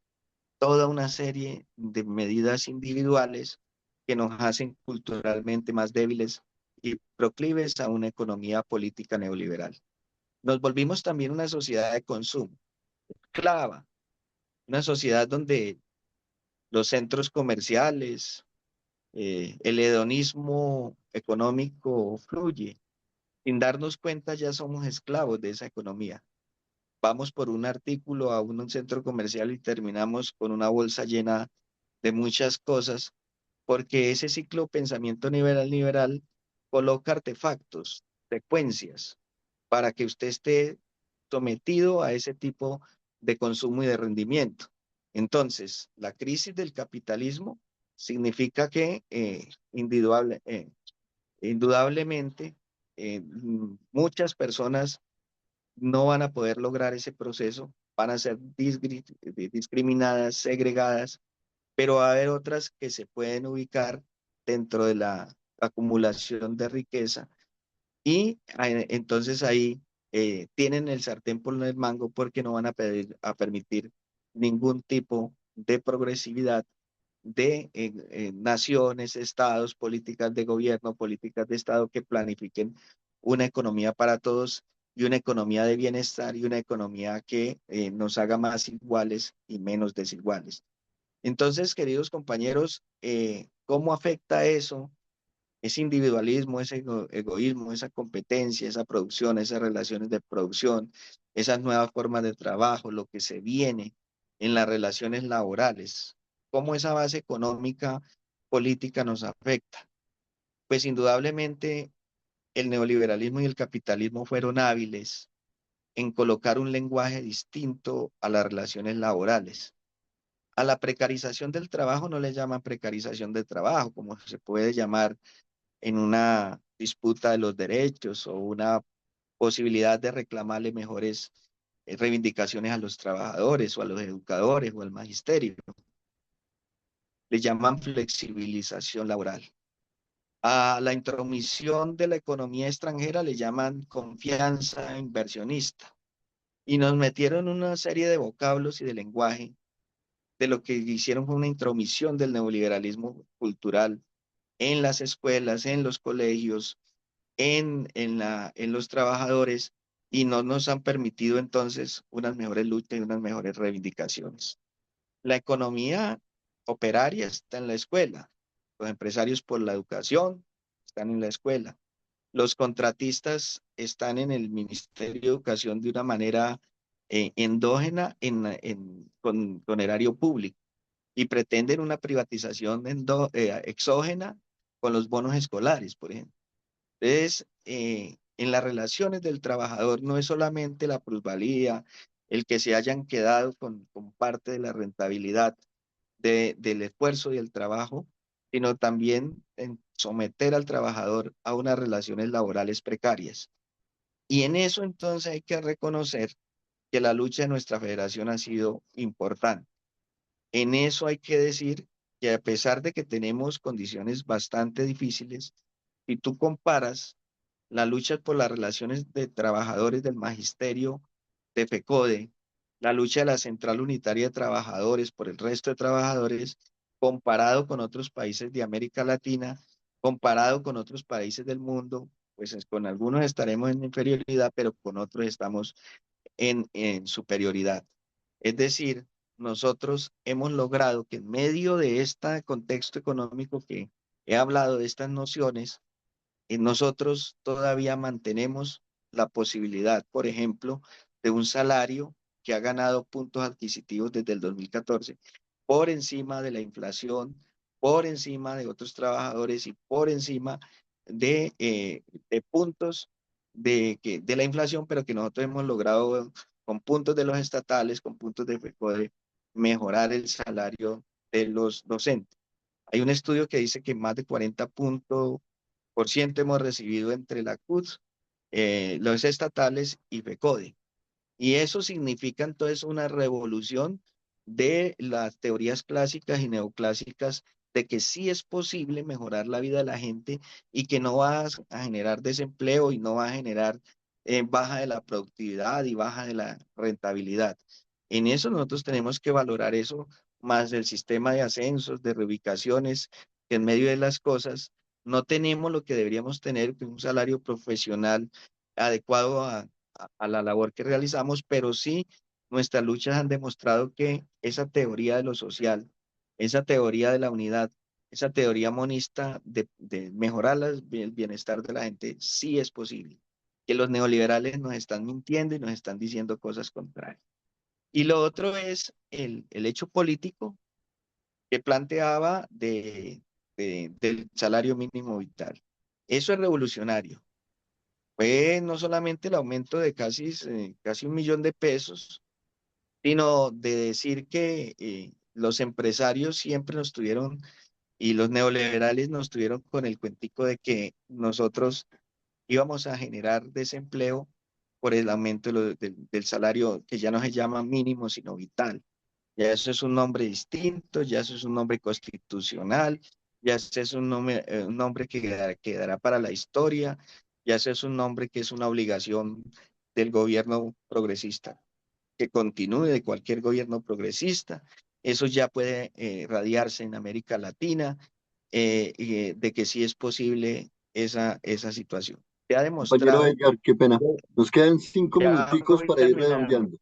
S6: toda una serie de medidas individuales que nos hacen culturalmente más débiles y proclives a una economía política neoliberal. Nos volvimos también una sociedad de consumo, esclava, una sociedad donde los centros comerciales, el hedonismo económico fluye. Sin darnos cuenta ya somos esclavos de esa economía. Vamos por un artículo a un centro comercial y terminamos con una bolsa llena de muchas cosas, porque ese ciclo pensamiento liberal coloca artefactos, secuencias, para que usted esté sometido a ese tipo de consumo y de rendimiento. Entonces, la crisis del capitalismo significa que indudablemente muchas personas no van a poder lograr ese proceso, van a ser discriminadas, segregadas, pero va a haber otras que se pueden ubicar dentro de la acumulación de riqueza y entonces ahí tienen el sartén por el mango porque no van a permitir ningún tipo de progresividad de naciones, estados, políticas de gobierno, políticas de estado que planifiquen una economía para todos y una economía de bienestar y una economía que nos haga más iguales y menos desiguales. Entonces, queridos compañeros, ¿cómo afecta eso? Ese individualismo, ese egoísmo, esa competencia, esa producción, esas relaciones de producción, esas nuevas formas de trabajo, lo que se viene en las relaciones laborales, cómo esa base económica política nos afecta. Pues indudablemente el neoliberalismo y el capitalismo fueron hábiles en colocar un lenguaje distinto a las relaciones laborales. A la precarización del trabajo no le llaman precarización del trabajo, como se puede llamar en una disputa de los derechos o una posibilidad de reclamarle mejores reivindicaciones a los trabajadores o a los educadores o al magisterio. Le llaman flexibilización laboral. A la intromisión de la economía extranjera le llaman confianza inversionista. Y nos metieron una serie de vocablos y de lenguaje de lo que hicieron fue una intromisión del neoliberalismo cultural en las escuelas, en los colegios, en los trabajadores y no nos han permitido entonces unas mejores luchas y unas mejores reivindicaciones. La economía operaria está en la escuela, los empresarios por la educación están en la escuela, los contratistas están en el Ministerio de Educación de una manera endógena con erario público y pretenden una privatización exógena con los bonos escolares, por ejemplo. Entonces, en las relaciones del trabajador no es solamente la plusvalía, el que se hayan quedado con parte de la rentabilidad del esfuerzo y el trabajo, sino también en someter al trabajador a unas relaciones laborales precarias. Y en eso entonces hay que reconocer que la lucha de nuestra federación ha sido importante. En eso hay que decir que a pesar de que tenemos condiciones bastante difíciles, si tú comparas la lucha por las relaciones de trabajadores del magisterio de FECODE, la lucha de la Central Unitaria de Trabajadores por el resto de trabajadores, comparado con otros países de América Latina, comparado con otros países del mundo, pues con algunos estaremos en inferioridad, pero con otros estamos en superioridad. Es decir, nosotros hemos logrado que en medio de este contexto económico que he hablado de estas nociones, nosotros todavía mantenemos la posibilidad, por ejemplo, de un salario que ha ganado puntos adquisitivos desde el 2014 por encima de la inflación, por encima de otros trabajadores y por encima de puntos de la inflación, pero que nosotros hemos logrado con puntos de los estatales, con puntos de FECODE, mejorar el salario de los docentes. Hay un estudio que dice que más de 40% hemos recibido entre la CUT, los estatales y FECODE. Y eso significa entonces una revolución de las teorías clásicas y neoclásicas de que sí es posible mejorar la vida de la gente y que no va a generar desempleo y no va a generar baja de la productividad y baja de la rentabilidad. En eso nosotros tenemos que valorar eso, más el sistema de ascensos, de reubicaciones, que en medio de las cosas no tenemos lo que deberíamos tener, que un salario profesional adecuado a la labor que realizamos, pero sí nuestras luchas han demostrado que esa teoría de lo social, esa teoría de la unidad, esa teoría monista de mejorar el bienestar de la gente, sí es posible. Que los neoliberales nos están mintiendo y nos están diciendo cosas contrarias. Y lo otro es el hecho político que planteaba del salario mínimo vital. Eso es revolucionario. Fue no solamente el aumento de casi 1 millón de pesos, sino de decir que los empresarios siempre nos tuvieron y los neoliberales nos tuvieron con el cuentico de que nosotros íbamos a generar desempleo por el aumento del salario que ya no se llama mínimo, sino vital. Ya eso es un nombre distinto, ya eso es un nombre constitucional, ya eso es un nombre que quedará para la historia, ya eso es un nombre que es una obligación del gobierno progresista, que continúe de cualquier gobierno progresista. Eso ya puede radiarse en América Latina, de que sí es posible esa situación. Se ha
S2: Compañero
S6: demostrado,
S2: Edgar, qué pena. Nos quedan cinco
S6: ya
S2: minuticos
S6: voy
S2: para ir
S6: terminando,
S2: redondeando.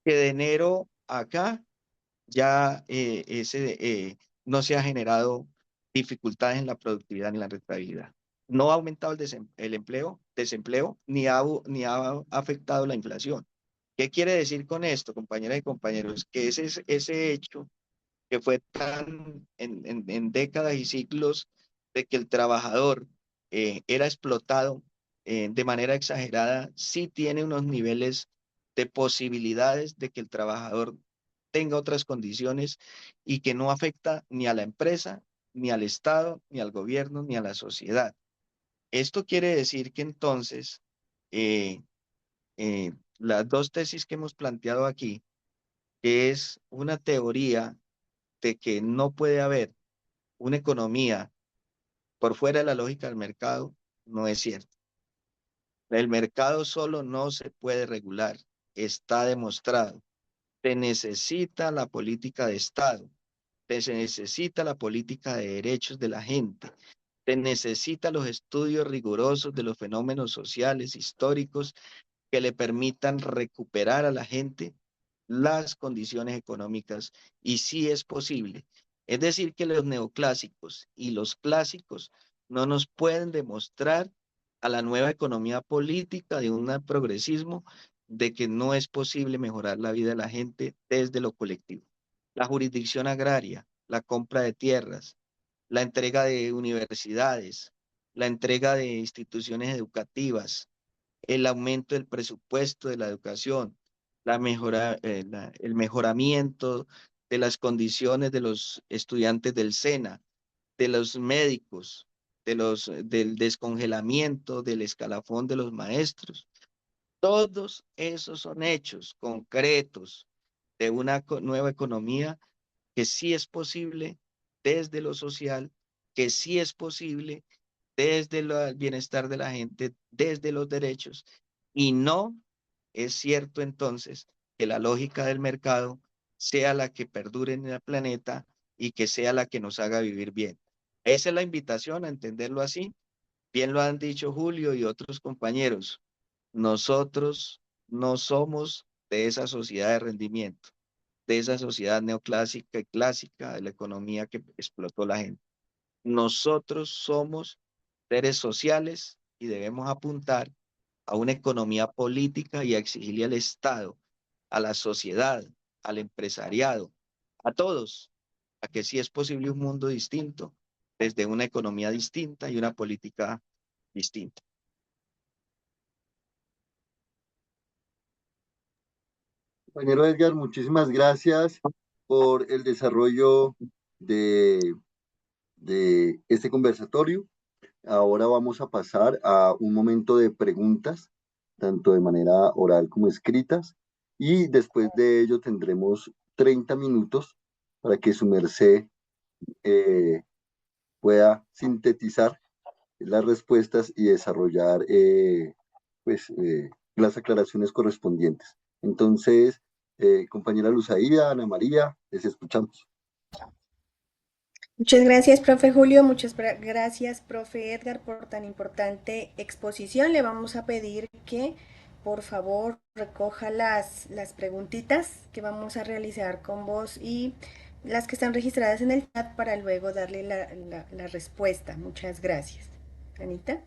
S6: que de enero acá ya no se ha generado dificultades en la productividad ni la rentabilidad. No ha aumentado el desempleo, ni ha afectado la inflación. ¿Qué quiere decir con esto, compañeras y compañeros? Que ese hecho que fue tan en décadas y siglos de que el trabajador era explotado de manera exagerada, sí tiene unos niveles de posibilidades de que el trabajador tenga otras condiciones y que no afecta ni a la empresa, ni al Estado, ni al gobierno, ni a la sociedad. Esto quiere decir que entonces eh, las dos tesis que hemos planteado aquí, que es una teoría de que no puede haber una economía por fuera de la lógica del mercado, no es cierto. El mercado solo no se puede regular, está demostrado. Se necesita la política de Estado, se necesita la política de derechos de la gente, se necesita los estudios rigurosos de los fenómenos sociales, históricos, que le permitan recuperar a la gente las condiciones económicas y sí es posible. Es decir, que los neoclásicos y los clásicos no nos pueden demostrar a la nueva economía política de un progresismo de que no es posible mejorar la vida de la gente desde lo colectivo. La jurisdicción agraria, la compra de tierras, la entrega de universidades, la entrega de instituciones educativas, el aumento del presupuesto de la educación, el mejoramiento de las condiciones de los estudiantes del SENA, de los médicos, del descongelamiento del escalafón de los maestros. Todos esos son hechos concretos de una nueva economía que sí es posible desde lo social, que sí es posible desde el bienestar de la gente, desde los derechos, y no es cierto entonces que la lógica del mercado sea la que perdure en el planeta y que sea la que nos haga vivir bien. Esa es la invitación a entenderlo así. Bien lo han dicho Julio y otros compañeros. Nosotros no somos de esa sociedad de rendimiento, de esa sociedad neoclásica y clásica de la economía que explotó la gente. Nosotros somos seres sociales y debemos apuntar a una economía política y a exigirle al Estado, a la sociedad, al empresariado, a todos, a que sí es posible un mundo distinto, desde una economía distinta y una política distinta.
S2: Compañero Edgar, muchísimas gracias por el desarrollo de, de este conversatorio. Ahora vamos a pasar a un momento de preguntas, tanto de manera oral como escritas, y después de ello tendremos 30 minutos para que su merced eh, pueda sintetizar las respuestas y desarrollar pues, las aclaraciones correspondientes. Entonces, compañera Luzaida, Ana María, les escuchamos.
S1: Muchas gracias, profe Julio. Muchas gracias, profe Edgar, por tan importante exposición. Le vamos a pedir que, por favor, recoja las preguntitas que vamos a realizar con vos y las que están registradas en el chat para luego darle la respuesta. Muchas gracias. Anita,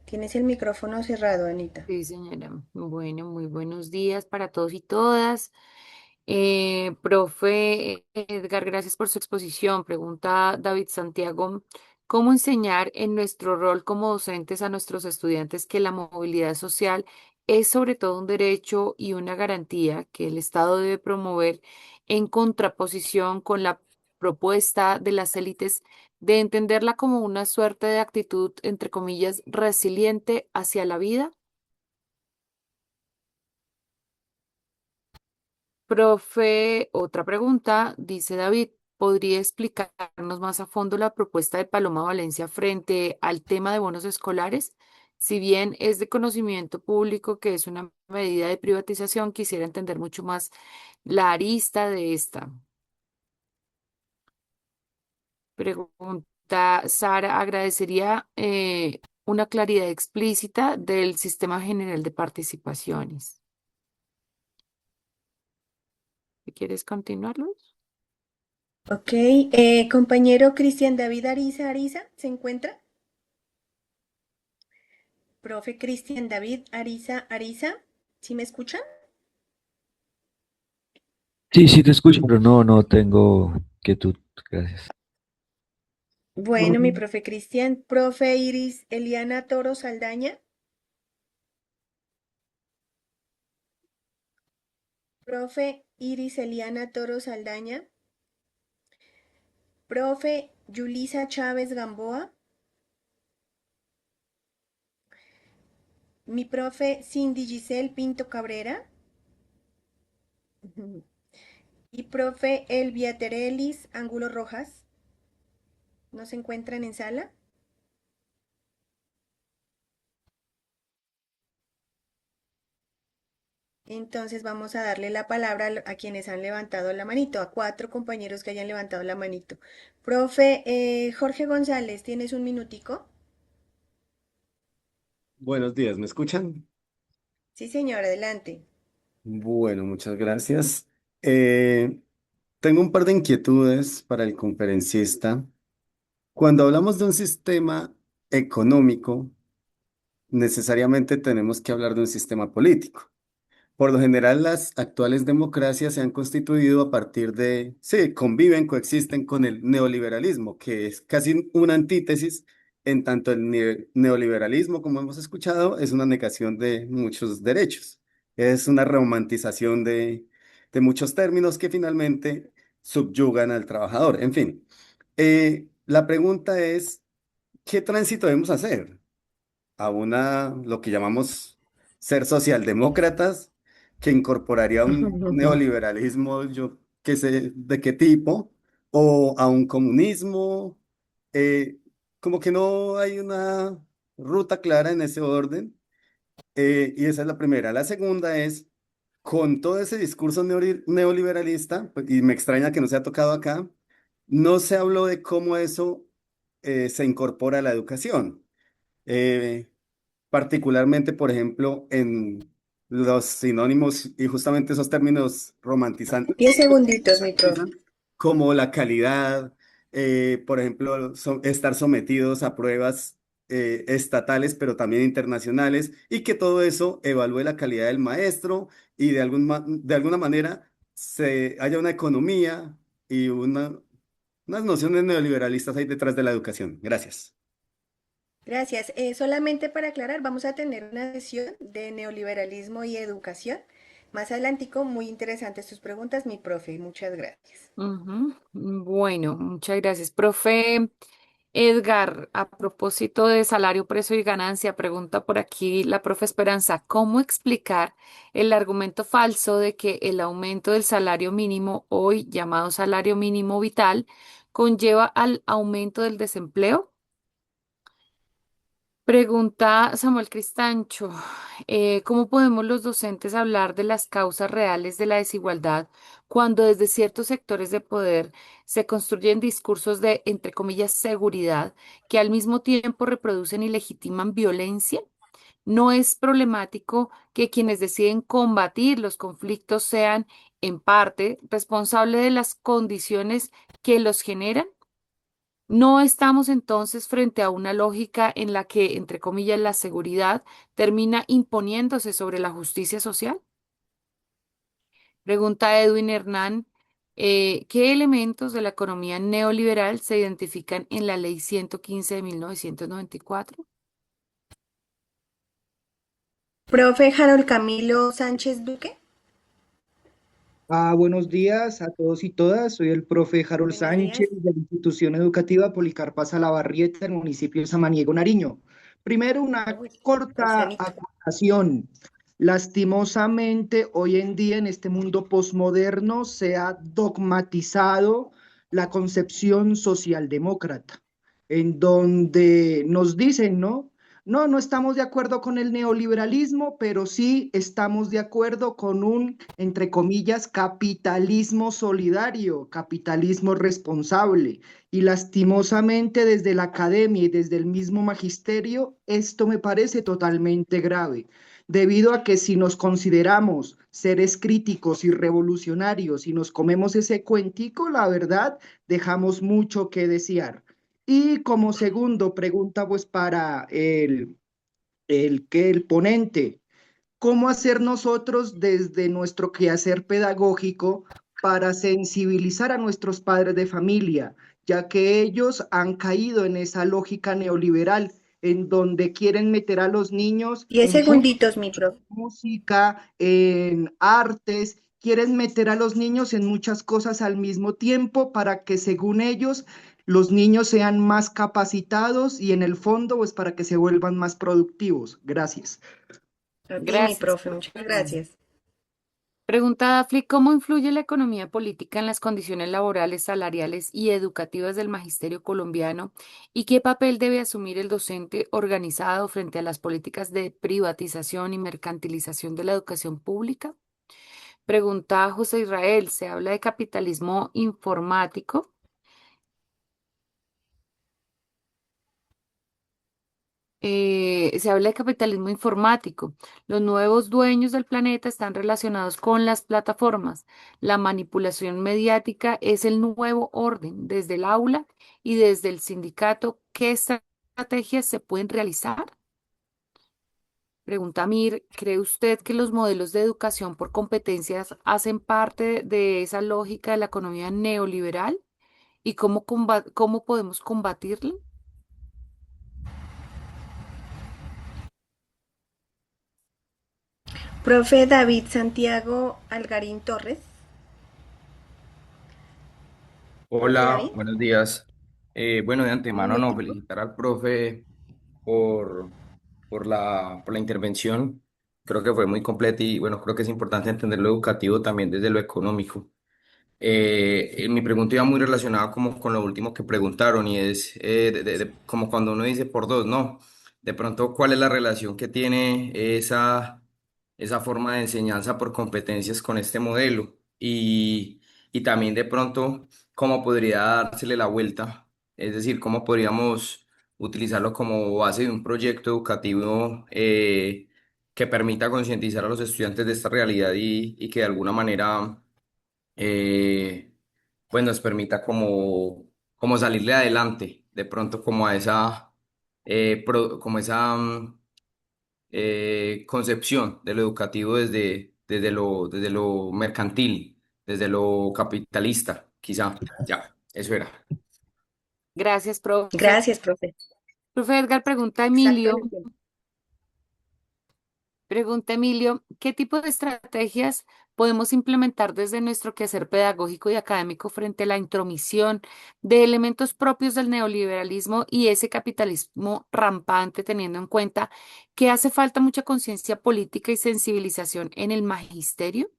S1: tienes el micrófono cerrado, Anita.
S4: Sí, señora. Bueno, muy buenos días para todos y todas. Profe Edgar, gracias por su exposición. Pregunta David Santiago, ¿cómo enseñar en nuestro rol como docentes a nuestros estudiantes que la movilidad social es sobre todo un derecho y una garantía que el Estado debe promover en contraposición con la propuesta de las élites de entenderla como una suerte de actitud, entre comillas, resiliente hacia la vida? Profe, otra pregunta, dice David, ¿podría explicarnos más a fondo la propuesta de Paloma Valencia frente al tema de bonos escolares? Si bien es de conocimiento público que es una medida de privatización, quisiera entender mucho más la arista de esta. Pregunta Sara, agradecería una claridad explícita del sistema general de participaciones. ¿Quieres continuarlo?
S1: Ok, compañero Cristian David Ariza, ¿se encuentra? Profe Cristian David Ariza, ¿sí me escuchan?
S7: Sí, sí te escucho, pero no tengo quietud. Gracias.
S1: Bueno, mi profe Cristian, profe Iris Eliana Toro Saldaña, profe Iris Eliana Toro Saldaña, profe Yulisa Chávez Gamboa, mi profe Cindy Giselle Pinto Cabrera y profe Elvia Terelis Angulo Rojas, ¿no se encuentran en sala? Entonces vamos a darle la palabra a quienes han levantado la manito, a 4 compañeros que hayan levantado la manito. Profe Jorge González, ¿tienes un minutico?
S8: Buenos días, ¿me escuchan?
S1: Sí, señor, adelante.
S8: Bueno, muchas gracias. Eh, Tengo un par de inquietudes para el conferencista. Cuando hablamos de un sistema económico, necesariamente tenemos que hablar de un sistema político. Por lo general, las actuales democracias se han constituido a partir de, sí, conviven, coexisten con el neoliberalismo, que es casi una antítesis, en tanto el neoliberalismo, como hemos escuchado, es una negación de muchos derechos. Es una romantización de muchos términos que finalmente subyugan al trabajador. En fin, la pregunta es, ¿qué tránsito debemos hacer? A una, lo que llamamos ser socialdemócratas, que incorporaría un neoliberalismo, yo qué sé de qué tipo, o a un comunismo, eh, como que no hay una ruta clara en ese orden, y esa es la primera. La segunda es, con todo ese discurso neoliberalista, pues, y me extraña que no se ha tocado acá, no se habló de cómo eso se incorpora a la educación. Eh, Particularmente, por ejemplo, en los sinónimos y justamente esos términos romantizantes
S1: 10 segunditos, mi profe.
S8: como la calidad, por ejemplo, estar sometidos a pruebas estatales, pero también internacionales, y que todo eso evalúe la calidad del maestro y de alguna manera haya una economía y unas nociones neoliberalistas ahí detrás de la educación. Gracias.
S1: Gracias. Solamente para aclarar, vamos a tener una sesión de neoliberalismo y educación. Más adelantico, muy interesantes tus preguntas, mi profe. Muchas gracias.
S4: Ujú. Bueno, muchas gracias. Profe Edgar, a propósito de salario, precio y ganancia, pregunta por aquí la profe Esperanza, ¿cómo explicar el argumento falso de que el aumento del salario mínimo, hoy llamado salario mínimo vital, conlleva al aumento del desempleo? Pregunta Samuel Cristancho, ¿cómo podemos los docentes hablar de las causas reales de la desigualdad cuando desde ciertos sectores de poder se construyen discursos de, entre comillas, seguridad que al mismo tiempo reproducen y legitiman violencia? ¿No es problemático que quienes deciden combatir los conflictos sean, en parte, responsables de las condiciones que los generan? ¿No estamos entonces frente a una lógica en la que, entre comillas, la seguridad termina imponiéndose sobre la justicia social? Pregunta Edwin Hernán, ¿qué elementos de la economía neoliberal se identifican en la Ley 115 de 1994?
S1: Profe Harold Camilo Sánchez Duque.
S9: Buenos días a todos y todas. Soy el profe Harold
S1: Buenos días.
S9: Sánchez de la institución educativa Policarpa Salabarrieta del municipio de Samaniego, Nariño. Primero, una
S1: Uy,
S9: corta
S1: ancianito.
S9: acotación. Lastimosamente, hoy en día en este mundo posmoderno se ha dogmatizado la concepción socialdemócrata, en donde nos dicen, ¿no? No, no estamos de acuerdo con el neoliberalismo, pero sí estamos de acuerdo con un, entre comillas, capitalismo solidario, capitalismo responsable. Y lastimosamente desde la academia y desde el mismo magisterio, esto me parece totalmente grave, debido a que si nos consideramos seres críticos y revolucionarios y nos comemos ese cuentico, la verdad, dejamos mucho que desear. Y como segundo pregunta, pues para el ponente, ¿cómo hacer nosotros desde nuestro quehacer pedagógico para sensibilizar a nuestros padres de familia, ya que ellos han caído en esa lógica neoliberal en donde quieren meter a los niños
S1: 10
S9: en juegos,
S1: segunditos, mi profe.
S9: música, en artes, quieren meter a los niños en muchas cosas al mismo tiempo para que según ellos los niños sean más capacitados y en el fondo pues para que se vuelvan más productivos. Gracias.
S1: A ti, mi
S4: Gracias,
S1: profe.
S4: profe.
S1: Muchas gracias.
S4: Pregunta Dafli, ¿cómo influye la economía política en las condiciones laborales, salariales y educativas del magisterio colombiano? ¿Y qué papel debe asumir el docente organizado frente a las políticas de privatización y mercantilización de la educación pública? Pregunta José Israel, ¿se habla de capitalismo informático? Se habla de capitalismo informático. Los nuevos dueños del planeta están relacionados con las plataformas. La manipulación mediática es el nuevo orden desde el aula y desde el sindicato. ¿Qué estrategias se pueden realizar? Pregunta Mir, ¿cree usted que los modelos de educación por competencias hacen parte de esa lógica de la economía neoliberal? ¿Y cómo podemos combatirla?
S1: Profe David Santiago Algarín Torres. Profe
S10: Hola,
S1: David.
S10: buenos días. Bueno, de
S1: Un
S10: antemano no,
S1: minutico.
S10: felicitar al profe por, por la intervención. Creo que fue muy completa y bueno, creo que es importante entender lo educativo también desde lo económico. Mi pregunta iba muy relacionada como con lo último que preguntaron y es como cuando uno dice por dos, ¿no? De pronto, ¿cuál es la relación que tiene esa forma de enseñanza por competencias con este modelo? Y también de pronto, ¿cómo podría dársele la vuelta? Es decir, ¿cómo podríamos utilizarlo como base de un proyecto educativo que permita concientizar a los estudiantes de esta realidad y que de alguna manera eh, pues nos permita como salirle adelante de pronto como a esa como esa concepción de lo educativo desde lo mercantil, desde lo capitalista, quizá. Ya, eso era.
S4: Gracias, profe.
S1: Gracias, profe.
S4: Profe Edgar,
S1: Exactamente.
S4: pregunta Emilio, ¿qué tipo de estrategias podemos implementar desde nuestro quehacer pedagógico y académico frente a la intromisión de elementos propios del neoliberalismo y ese capitalismo rampante, teniendo en cuenta que hace falta mucha conciencia política y sensibilización en el magisterio?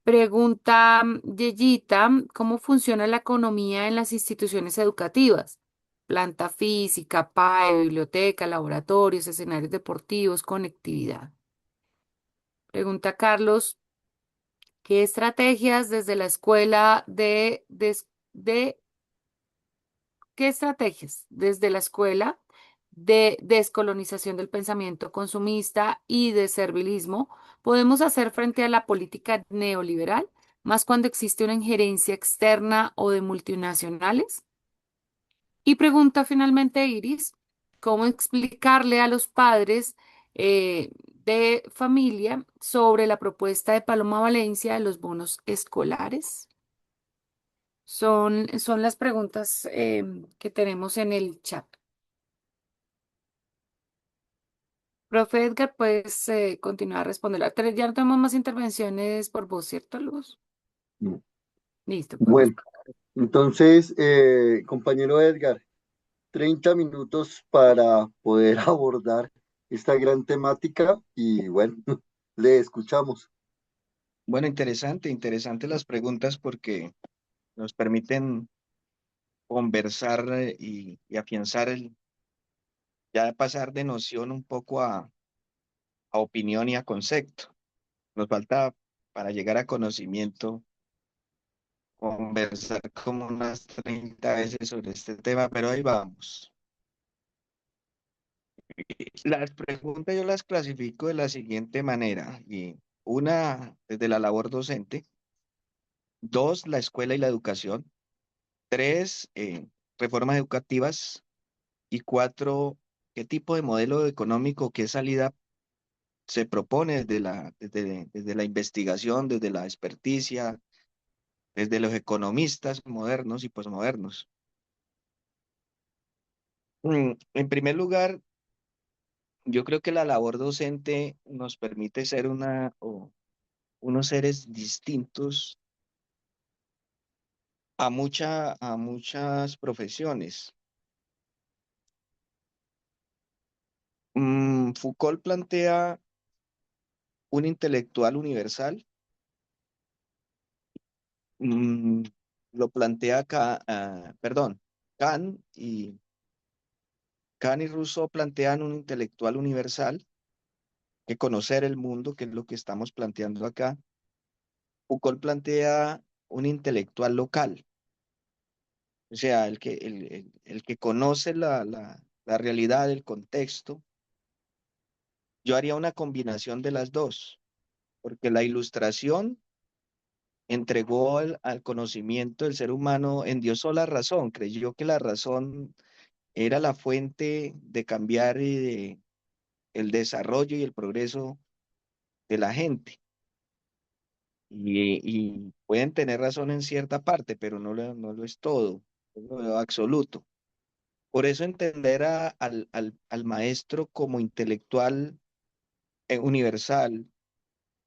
S4: Pregunta Yeyita, ¿cómo funciona la economía en las instituciones educativas? Planta física, PAE, biblioteca, laboratorios, escenarios deportivos, conectividad. Pregunta Carlos, ¿qué estrategias desde la escuela qué estrategias desde la escuela de descolonización del pensamiento consumista y de servilismo podemos hacer frente a la política neoliberal, más cuando existe una injerencia externa o de multinacionales? Y pregunta finalmente Iris, ¿cómo explicarle a los padres de familia sobre la propuesta de Paloma Valencia de los bonos escolares? Son las preguntas que tenemos en el chat. Profe Edgar, puedes continuar a responder. Ya no tenemos más intervenciones por voz, ¿cierto, Luz?
S2: No.
S4: Listo, puedes
S2: Bueno,
S4: responder.
S2: entonces, compañero Edgar, 30 minutos para poder abordar esta gran temática y bueno, le escuchamos.
S6: Bueno, interesante las preguntas porque nos permiten conversar y afianzar ya pasar de noción un poco a opinión y a concepto. Nos falta para llegar a conocimiento conversar como unas 30 veces sobre este tema, pero ahí vamos. Las preguntas yo las clasifico de la siguiente manera. Y una, desde la labor docente. Dos, la escuela y la educación. Tres, reformas educativas. Y cuatro, ¿qué tipo de modelo económico, qué salida se propone desde la investigación, desde la experticia, desde los economistas modernos y posmodernos? En primer lugar, yo creo que la labor docente nos permite ser unos seres distintos a muchas profesiones. Foucault plantea un intelectual universal. mm, lo plantea acá, perdón, Kant y, Kant y Rousseau plantean un intelectual universal, que conocer el mundo, que es lo que estamos planteando acá. Foucault plantea un intelectual local, o sea, el que conoce la realidad, el contexto. Yo haría una combinación de las dos, porque la ilustración entregó al conocimiento del ser humano, endiosó la razón, creyó que la razón era la fuente de cambiar y de el desarrollo y el progreso de la gente. Y pueden tener razón en cierta parte, pero no lo es todo, no lo absoluto. Por eso entender al maestro como intelectual universal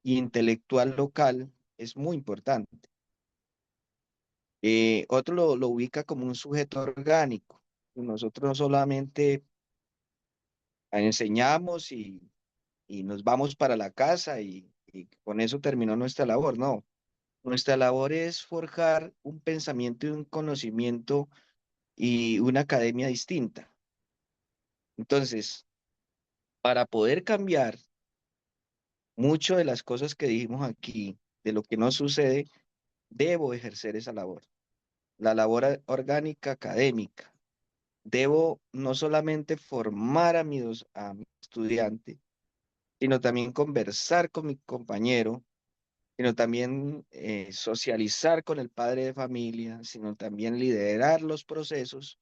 S6: y intelectual local es muy importante. Otro lo ubica como un sujeto orgánico. Nosotros no solamente enseñamos y nos vamos para la casa y con eso terminó nuestra labor. No, nuestra labor es forjar un pensamiento y un conocimiento y una academia distinta. Entonces, para poder cambiar mucho de las cosas que dijimos aquí, de lo que no sucede, debo ejercer esa labor, la labor orgánica académica. Debo no solamente formar a mi estudiante, sino también conversar con mi compañero, sino también socializar con el padre de familia, sino también liderar los procesos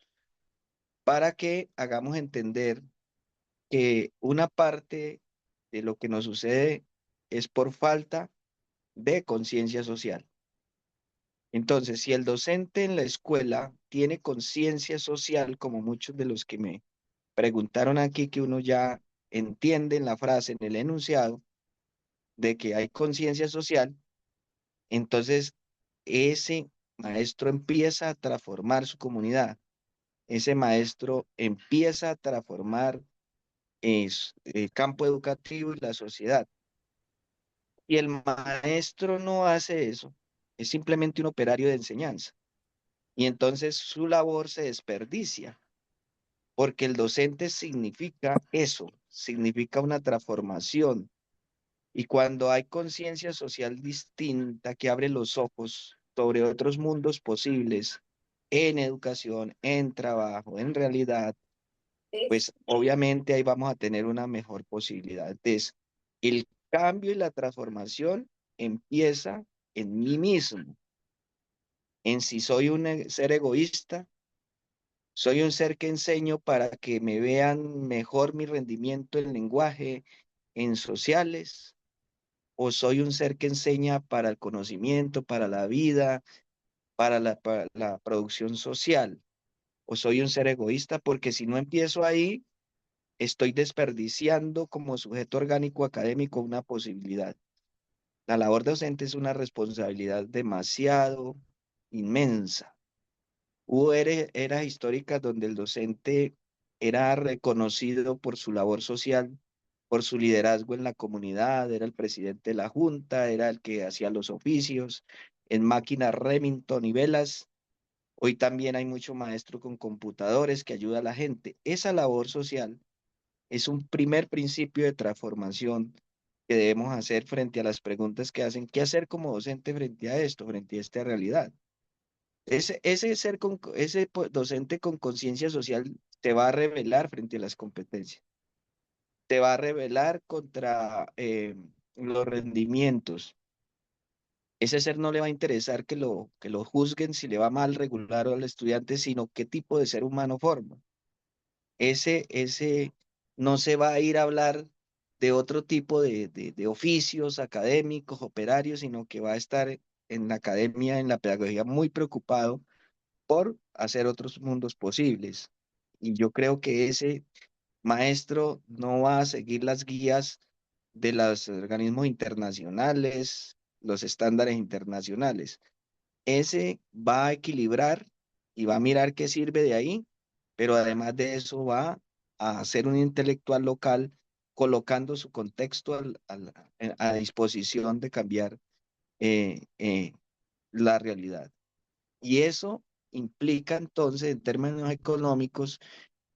S6: para que hagamos entender que una parte de lo que nos sucede es por falta de conciencia social. Entonces, si el docente en la escuela tiene conciencia social, como muchos de los que me preguntaron aquí, que uno ya entiende en la frase, en el enunciado, de que hay conciencia social, entonces ese maestro empieza a transformar su comunidad, ese maestro empieza a transformar el campo educativo y la sociedad. Y el maestro no hace eso, es simplemente un operario de enseñanza. Y entonces su labor se desperdicia, porque el docente significa eso, significa una transformación. Y cuando hay conciencia social distinta que abre los ojos sobre otros mundos posibles en educación, en trabajo, en realidad, pues obviamente ahí vamos a tener una mejor posibilidad. Entonces, el cambio y la transformación empieza en mí mismo, en si soy un ser egoísta, soy un ser que enseño para que me vean mejor mi rendimiento en lenguaje, en sociales, o soy un ser que enseña para el conocimiento, para la vida, para la producción social, o soy un ser egoísta, porque si no empiezo ahí, estoy desperdiciando como sujeto orgánico académico una posibilidad. La labor docente es una responsabilidad demasiado inmensa. Hubo eras históricas donde el docente era reconocido por su labor social, por su liderazgo en la comunidad, era el presidente de la junta, era el que hacía los oficios, en máquinas Remington y velas. Hoy también hay mucho maestro con computadores que ayuda a la gente. Esa labor social es un primer principio de transformación que debemos hacer frente a las preguntas que hacen, ¿qué hacer como docente frente a esto, frente a esta realidad? Docente con conciencia social te va a rebelar frente a las competencias, te va a rebelar contra los rendimientos. Ese ser no le va a interesar que lo juzguen si le va mal, regular al estudiante, sino qué tipo de ser humano forma. Ese no se va a ir a hablar de otro tipo de oficios académicos, operarios, sino que va a estar en la academia, en la pedagogía, muy preocupado por hacer otros mundos posibles. Y yo creo que ese maestro no va a seguir las guías de los organismos internacionales, los estándares internacionales. Ese va a equilibrar y va a mirar qué sirve de ahí, pero además de eso va a ser un intelectual local colocando su contexto a disposición de cambiar la realidad. Y eso implica entonces, en términos económicos,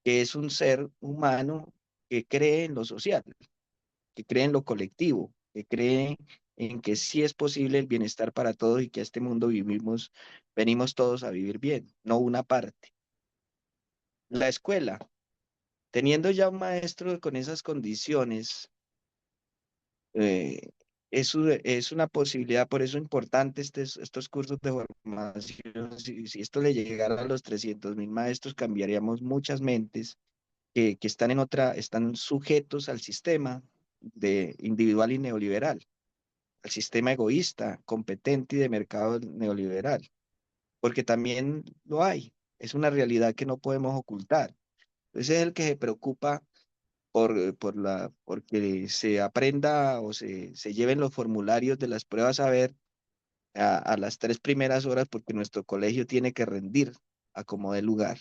S6: que es un ser humano que cree en lo social, que cree en lo colectivo, que cree en que sí es posible el bienestar para todos y que a este mundo venimos todos a vivir bien, no una parte. La escuela, teniendo ya un maestro con esas condiciones, eh, es una posibilidad, por eso es importante estos cursos de formación. Si esto le llegara a los 300.000 maestros, cambiaríamos muchas mentes que están están sujetos al sistema de individual y neoliberal, al sistema egoísta, competente y de mercado neoliberal, porque también lo hay, es una realidad que no podemos ocultar. Ese es el que se preocupa porque se aprenda o se lleven los formularios de las pruebas a ver a las 3 primeras horas, porque nuestro colegio tiene que rendir a como dé lugar.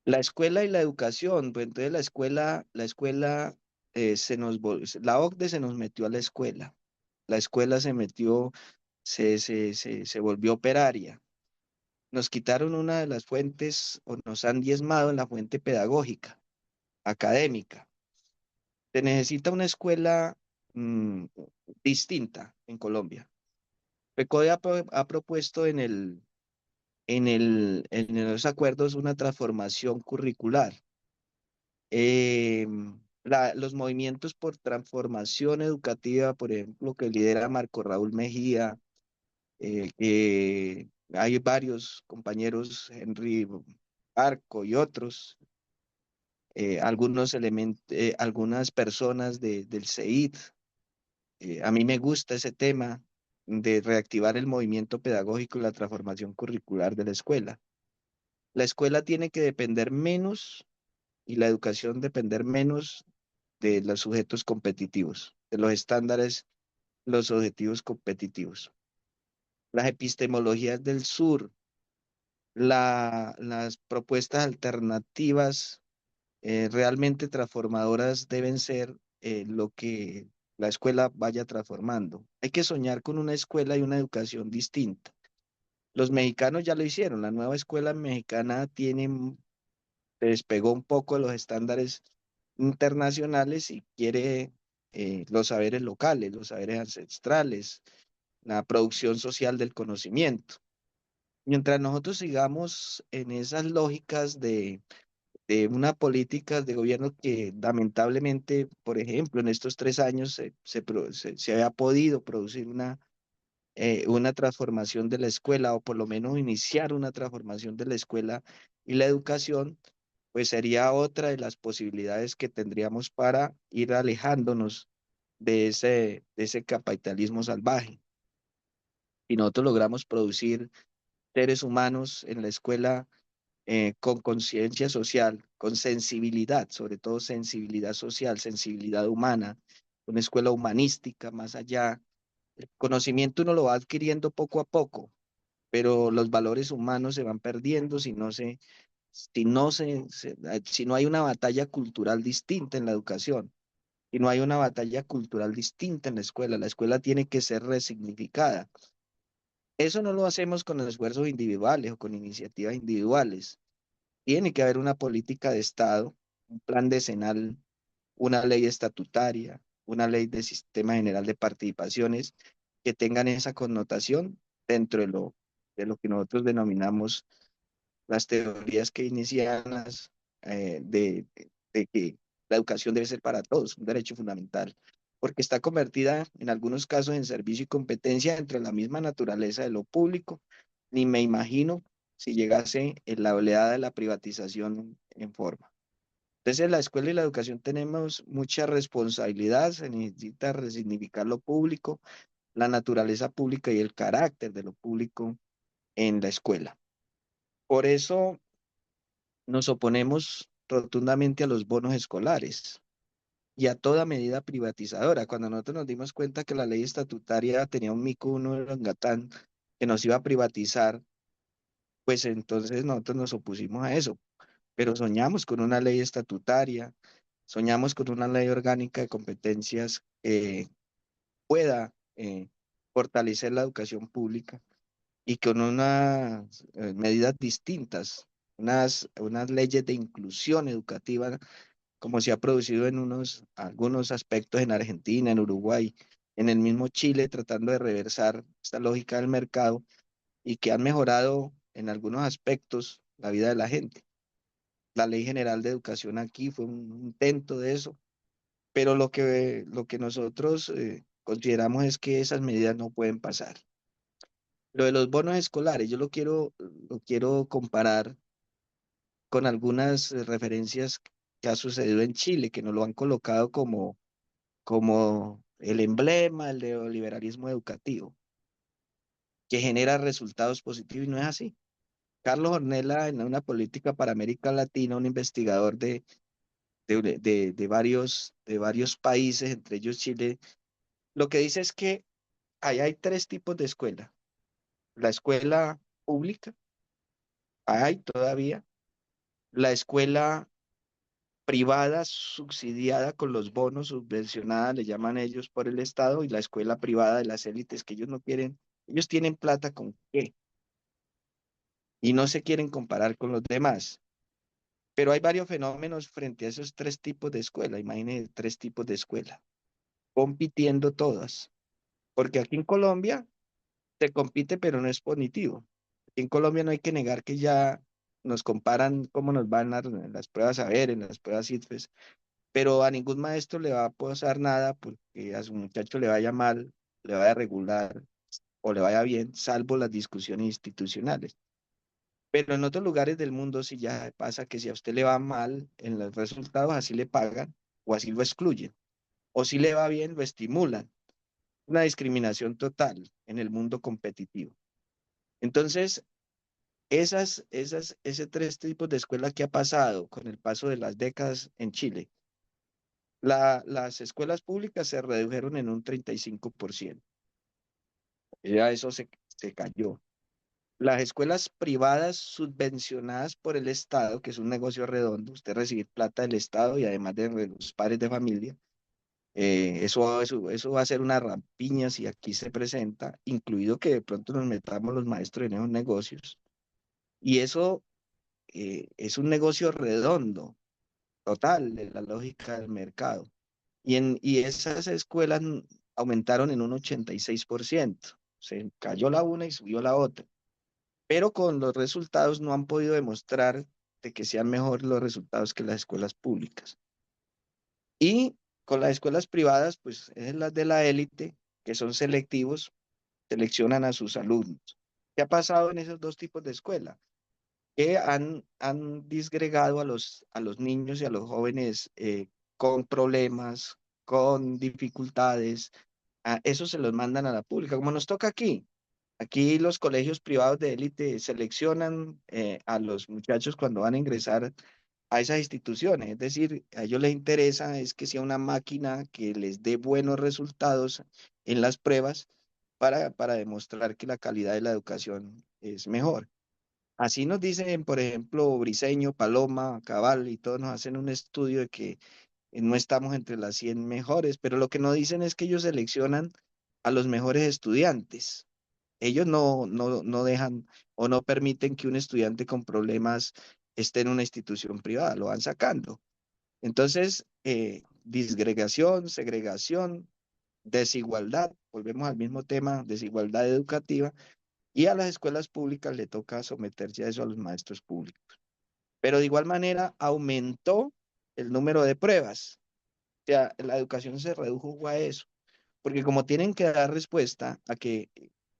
S6: La escuela y la educación, pues entonces la escuela la OCDE se nos metió a la escuela se metió, se volvió operaria. Nos quitaron una de las fuentes o nos han diezmado en la fuente pedagógica, académica. Se necesita una escuela mm, distinta en Colombia. PECODE ha propuesto en los acuerdos una transformación curricular. Eh, los movimientos por transformación educativa, por ejemplo, que lidera Marco Raúl Mejía, que hay varios compañeros, Henry Arco y otros, algunas personas del CEID. A mí me gusta ese tema de reactivar el movimiento pedagógico y la transformación curricular de la escuela. La escuela tiene que depender menos y la educación depender menos de los sujetos competitivos, de los estándares, los objetivos competitivos. Las epistemologías del sur, las propuestas alternativas realmente transformadoras deben ser lo que la escuela vaya transformando. Hay que soñar con una escuela y una educación distinta. Los mexicanos ya lo hicieron. La nueva escuela mexicana se despegó un poco de los estándares internacionales y quiere los saberes locales, los saberes ancestrales, la producción social del conocimiento. Mientras nosotros sigamos en esas lógicas de una política de gobierno que lamentablemente, por ejemplo, en estos 3 años se había podido producir una transformación de la escuela o por lo menos iniciar una transformación de la escuela y la educación, pues sería otra de las posibilidades que tendríamos para ir alejándonos de ese capitalismo salvaje. Y nosotros logramos producir seres humanos en la escuela con conciencia social, con sensibilidad, sobre todo sensibilidad social, sensibilidad humana, una escuela humanística más allá. El conocimiento uno lo va adquiriendo poco a poco, pero los valores humanos se van perdiendo si no hay una batalla cultural distinta en la educación, si no hay una batalla cultural distinta en la escuela. La escuela tiene que ser resignificada. Eso no lo hacemos con esfuerzos individuales o con iniciativas individuales. Tiene que haber una política de Estado, un plan decenal, una ley estatutaria, una ley de sistema general de participaciones que tengan esa connotación dentro de lo que nosotros denominamos las teorías keynesianas de que la educación debe ser para todos, un derecho fundamental, porque está convertida en algunos casos en servicio y competencia entre la misma naturaleza de lo público. Ni me imagino si llegase en la oleada de la privatización en forma. Entonces, en la escuela y la educación tenemos mucha responsabilidad, se necesita resignificar lo público, la naturaleza pública y el carácter de lo público en la escuela. Por eso nos oponemos rotundamente a los bonos escolares y a toda medida privatizadora. Cuando nosotros nos dimos cuenta que la ley estatutaria tenía un mico, uno en Gatán, que nos iba a privatizar, pues entonces nosotros nos opusimos a eso. Pero soñamos con una ley estatutaria, soñamos con una ley orgánica de competencias que pueda fortalecer la educación pública y con unas medidas distintas, unas leyes de inclusión educativa, como se ha producido en algunos aspectos en Argentina, en Uruguay, en el mismo Chile, tratando de reversar esta lógica del mercado y que han mejorado en algunos aspectos la vida de la gente. La Ley General de Educación aquí fue un intento de eso, pero lo que nosotros consideramos es que esas medidas no pueden pasar. Lo de los bonos escolares, yo lo quiero comparar con algunas referencias que ha sucedido en Chile, que nos lo han colocado como el emblema del neoliberalismo educativo, que genera resultados positivos y no es así. Carlos Ornella, en una política para América Latina, un investigador de varios países, entre ellos Chile, lo que dice es que ahí hay tres tipos de escuela. La escuela pública, hay todavía, la escuela privada subsidiada con los bonos, subvencionada, le llaman ellos por el Estado, y la escuela privada de las élites que ellos no quieren, ellos tienen plata con qué, y no se quieren comparar con los demás. Pero hay varios fenómenos frente a esos tres tipos de escuela. Imagínense tres tipos de escuela, compitiendo todas. Porque aquí en Colombia se compite, pero no es punitivo. Aquí en Colombia no hay que negar que ya nos comparan cómo nos van en las pruebas saber, en las pruebas ITFES, pero a ningún maestro le va a pasar nada porque a su muchacho le vaya mal, le vaya regular o le vaya bien, salvo las discusiones institucionales. Pero en otros lugares del mundo sí ya pasa que si a usted le va mal en los resultados, así le pagan o así lo excluyen. O si le va bien, lo estimulan. Una discriminación total en el mundo competitivo. Entonces, ese tres tipos de escuela que ha pasado con el paso de las décadas en Chile, las escuelas públicas se redujeron en un 35%. Ya eso se cayó. Las escuelas privadas subvencionadas por el Estado, que es un negocio redondo, usted recibir plata del Estado y además de los padres de familia, eso va a ser una rampiña si aquí se presenta, incluido que de pronto nos metamos los maestros en esos negocios. Y eso es un negocio redondo, total, de la lógica del mercado. Y esas escuelas aumentaron en un 86%. Se cayó la una y subió la otra. Pero con los resultados no han podido demostrar de que sean mejores los resultados que las escuelas públicas. Y con las escuelas privadas, pues es las de la élite, que son selectivos, seleccionan a sus alumnos. ¿Qué ha pasado en esos dos tipos de escuela? Que han disgregado a los niños y a los jóvenes con problemas, con dificultades. A esos se los mandan a la pública, como nos toca aquí. Aquí los colegios privados de élite seleccionan a los muchachos cuando van a ingresar a esas instituciones. Es decir, a ellos les interesa es que sea una máquina que les dé buenos resultados en las pruebas para demostrar que la calidad de la educación es mejor. Así nos dicen, por ejemplo, Briceño, Paloma, Cabal y todos nos hacen un estudio de que no estamos entre las 100 mejores, pero lo que no dicen es que ellos seleccionan a los mejores estudiantes. Ellos no dejan o no permiten que un estudiante con problemas esté en una institución privada, lo van sacando. Entonces, disgregación, segregación, desigualdad, volvemos al mismo tema, desigualdad educativa, y a las escuelas públicas le toca someterse a eso a los maestros públicos. Pero de igual manera aumentó el número de pruebas, o sea, la educación se redujo a eso. Porque como tienen que dar respuesta a que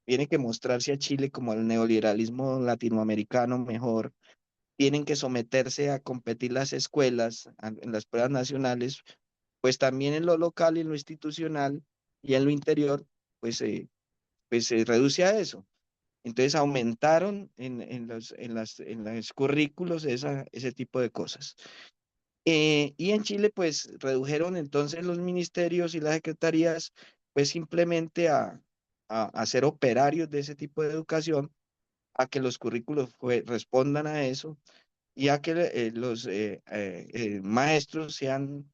S6: tiene que mostrarse a Chile como el neoliberalismo latinoamericano mejor, tienen que someterse a competir las escuelas en las pruebas nacionales, pues también en lo local y en lo institucional y en lo interior, pues, pues se reduce a eso. Entonces aumentaron en los currículos ese tipo de cosas. Y en Chile, pues redujeron entonces los ministerios y las secretarías, pues simplemente a ser operarios de ese tipo de educación, a que los currículos respondan a eso y a que los maestros sean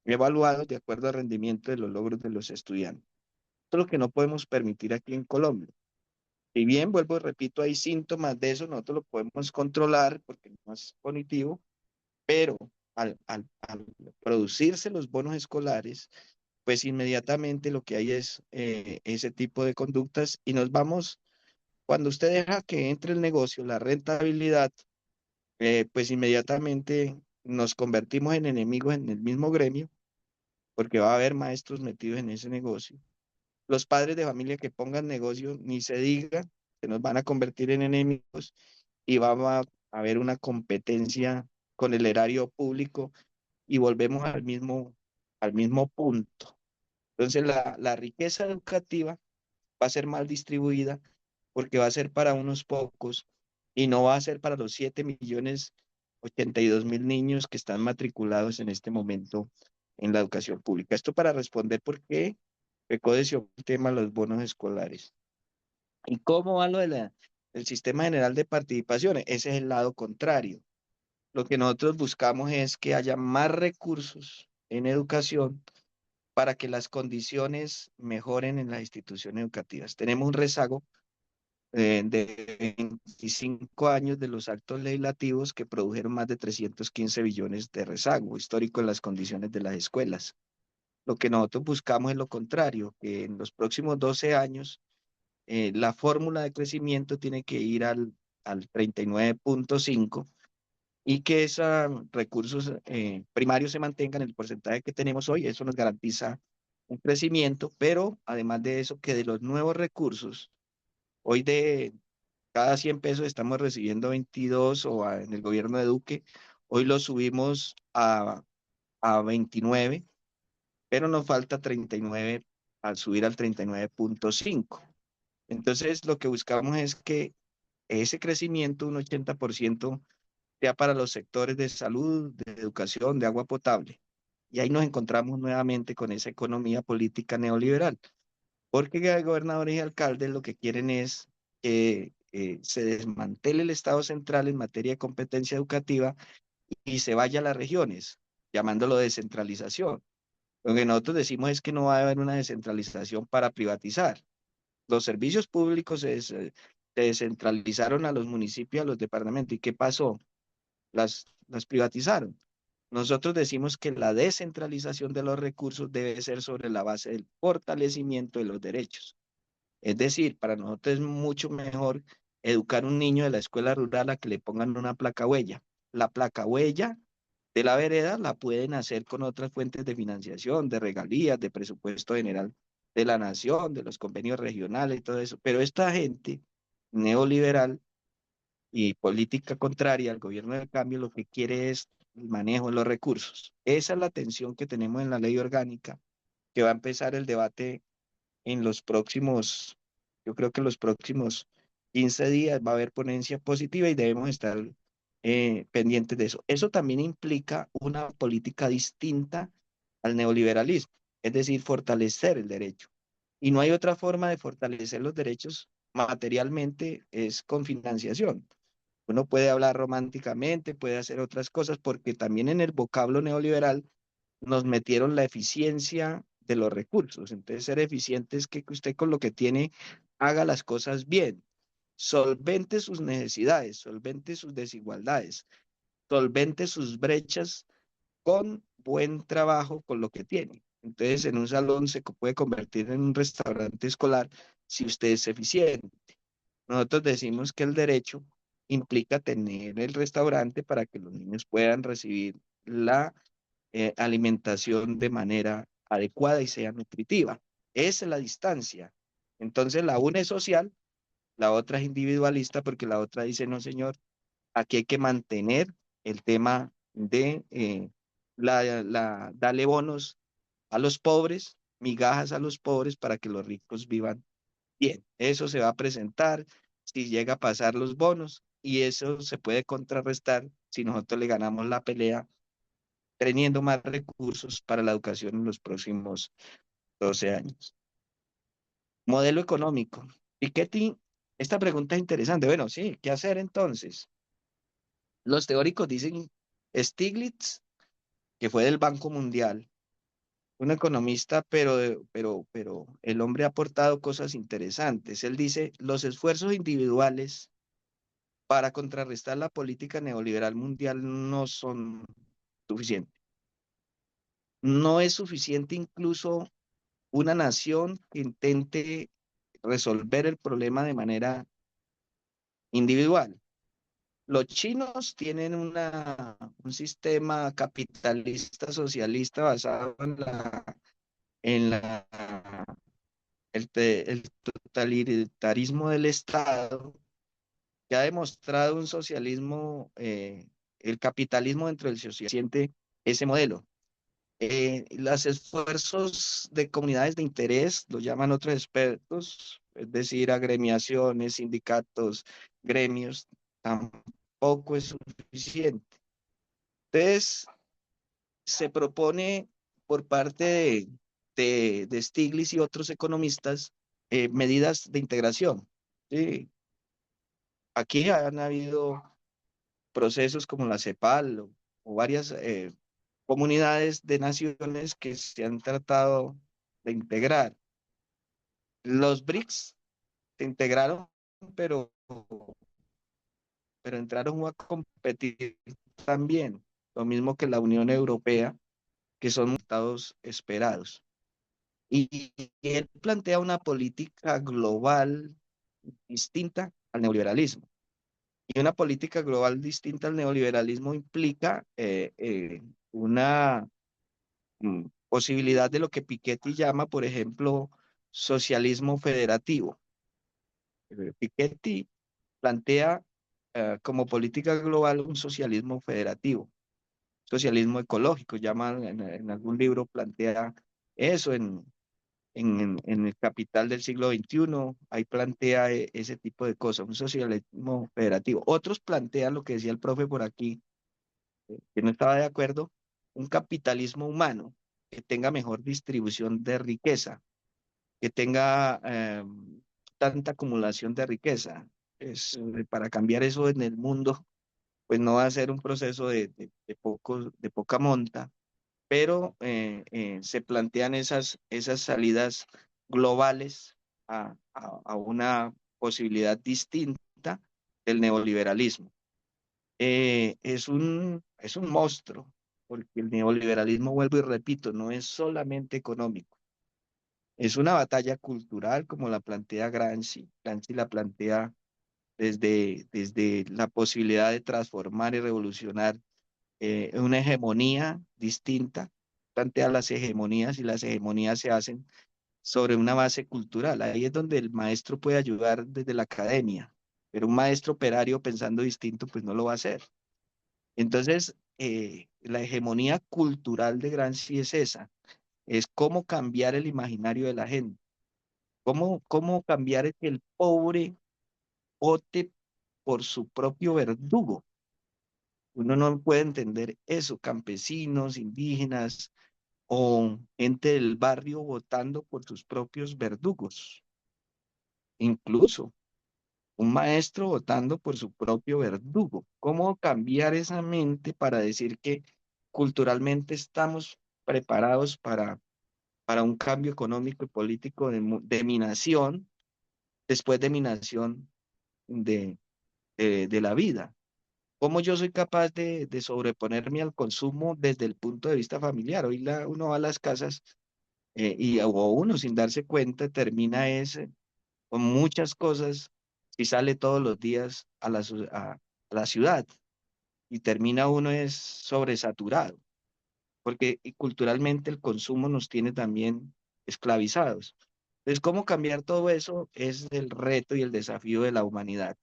S6: evaluados de acuerdo al rendimiento de los logros de los estudiantes. Esto es lo que no podemos permitir aquí en Colombia. Y bien, vuelvo, repito, hay síntomas de eso, nosotros lo podemos controlar porque no es punitivo, pero al producirse los bonos escolares, pues inmediatamente lo que hay es ese tipo de conductas y nos vamos, cuando usted deja que entre el negocio, la rentabilidad, pues inmediatamente nos convertimos en enemigos en el mismo gremio, porque va a haber maestros metidos en ese negocio. Los padres de familia que pongan negocio, ni se diga, se nos van a convertir en enemigos y va a haber una competencia con el erario público y volvemos al mismo punto. Entonces, la riqueza educativa va a ser mal distribuida porque va a ser para unos pocos y no va a ser para los 7.082.000 niños que están matriculados en este momento en la educación pública. Esto para responder por qué Ecodeció el tema de los bonos escolares. ¿Y cómo va lo del sistema general de participaciones? Ese es el lado contrario. Lo que nosotros buscamos es que haya más recursos en educación para que las condiciones mejoren en las instituciones educativas. Tenemos un rezago de 25 años de los actos legislativos que produjeron más de 315 billones de rezago histórico en las condiciones de las escuelas. Lo que nosotros buscamos es lo contrario, que en los próximos 12 años la fórmula de crecimiento tiene que ir al 39.5 y que esos recursos primarios se mantengan en el porcentaje que tenemos hoy. Eso nos garantiza un crecimiento, pero además de eso, que de los nuevos recursos, hoy cada 100 pesos estamos recibiendo 22 en el gobierno de Duque, hoy lo subimos a 29, pero nos falta 39 al subir al 39.5. Entonces, lo que buscamos es que ese crecimiento, un 80%, sea para los sectores de salud, de educación, de agua potable. Y ahí nos encontramos nuevamente con esa economía política neoliberal, porque gobernadores y alcaldes lo que quieren es que se desmantele el Estado central en materia de competencia educativa y se vaya a las regiones, llamándolo descentralización. Lo que nosotros decimos es que no va a haber una descentralización para privatizar. Los servicios públicos se descentralizaron a los municipios, a los departamentos. ¿Y qué pasó? Las privatizaron. Nosotros decimos que la descentralización de los recursos debe ser sobre la base del fortalecimiento de los derechos. Es decir, para nosotros es mucho mejor educar a un niño de la escuela rural a que le pongan una placa huella. La placa huella de la vereda la pueden hacer con otras fuentes de financiación, de regalías, de presupuesto general de la nación, de los convenios regionales y todo eso. Pero esta gente neoliberal y política contraria al gobierno del cambio lo que quiere es el manejo de los recursos. Esa es la tensión que tenemos en la ley orgánica, que va a empezar el debate en los próximos, yo creo que en los próximos 15 días va a haber ponencia positiva y debemos estar pendientes de eso. Eso también implica una política distinta al neoliberalismo, es decir, fortalecer el derecho. Y no hay otra forma de fortalecer los derechos materialmente, es con financiación. Uno puede hablar románticamente, puede hacer otras cosas, porque también en el vocablo neoliberal nos metieron la eficiencia de los recursos. Entonces, ser eficiente es que usted con lo que tiene haga las cosas bien, solvente sus necesidades, solvente sus desigualdades, solvente sus brechas con buen trabajo con lo que tiene. Entonces, en un salón se puede convertir en un restaurante escolar si usted es eficiente. Nosotros decimos que el derecho implica tener el restaurante para que los niños puedan recibir la alimentación de manera adecuada y sea nutritiva. Esa es la distancia. Entonces, la una es social, la otra es individualista, porque la otra dice, no, señor, aquí hay que mantener el tema de darle bonos a los pobres, migajas a los pobres para que los ricos vivan bien. Eso se va a presentar si llega a pasar los bonos y eso se puede contrarrestar si nosotros le ganamos la pelea teniendo más recursos para la educación en los próximos 12 años. Modelo económico. Piketty, esta pregunta es interesante. Bueno, sí, ¿qué hacer entonces? Los teóricos dicen Stiglitz, que fue del Banco Mundial, un economista, pero el hombre ha aportado cosas interesantes. Él dice, los esfuerzos individuales para contrarrestar la política neoliberal mundial no son suficientes. No es suficiente incluso una nación que intente resolver el problema de manera individual. Los chinos tienen un sistema capitalista socialista basado en el totalitarismo del Estado, que ha demostrado un socialismo, el capitalismo dentro del socialismo, ese modelo. Los esfuerzos de comunidades de interés, lo llaman otros expertos, es decir, agremiaciones, sindicatos, gremios, tampoco es suficiente. Entonces, se propone por parte de Stiglitz y otros economistas medidas de integración. Sí, aquí han habido procesos como la CEPAL o varias comunidades de naciones que se han tratado de integrar. Los BRICS se integraron, pero, pero entraron a competir también, lo mismo que la Unión Europea, que son resultados esperados. Y él plantea una política global distinta al neoliberalismo. Y una política global distinta al neoliberalismo implica una posibilidad de lo que Piketty llama, por ejemplo, socialismo federativo. Piketty plantea como política global un socialismo federativo, socialismo ecológico, llaman en algún libro, plantea eso en el Capital del siglo XXI, ahí plantea ese tipo de cosas, un socialismo federativo. Otros plantean lo que decía el profe por aquí, que no estaba de acuerdo, un capitalismo humano que tenga mejor distribución de riqueza, que tenga tanta acumulación de riqueza. Para cambiar eso en el mundo, pues no va a ser un proceso de poca monta, pero se plantean esas salidas globales a una posibilidad distinta del neoliberalismo. Es un monstruo, porque el neoliberalismo, vuelvo y repito, no es solamente económico, es una batalla cultural como la plantea Gramsci. Gramsci la plantea desde la posibilidad de transformar y revolucionar una hegemonía distinta, plantea las hegemonías y las hegemonías se hacen sobre una base cultural. Ahí es donde el maestro puede ayudar desde la academia, pero un maestro operario pensando distinto, pues no lo va a hacer. Entonces, la hegemonía cultural de Gramsci es esa, es cómo cambiar el imaginario de la gente, cómo cambiar el que el pobre vote por su propio verdugo. Uno no puede entender eso, campesinos, indígenas o gente del barrio votando por sus propios verdugos, incluso un maestro votando por su propio verdugo. ¿Cómo cambiar esa mente para decir que culturalmente estamos preparados para un cambio económico y político de mi nación, después de mi nación de la vida? ¿Cómo yo soy capaz de sobreponerme al consumo desde el punto de vista familiar? Hoy uno va a las casas o uno sin darse cuenta termina con muchas cosas y sale todos los días a la ciudad y termina uno es sobresaturado, porque culturalmente el consumo nos tiene también esclavizados. Entonces, ¿cómo cambiar todo eso? Es el reto y el desafío de la humanidad.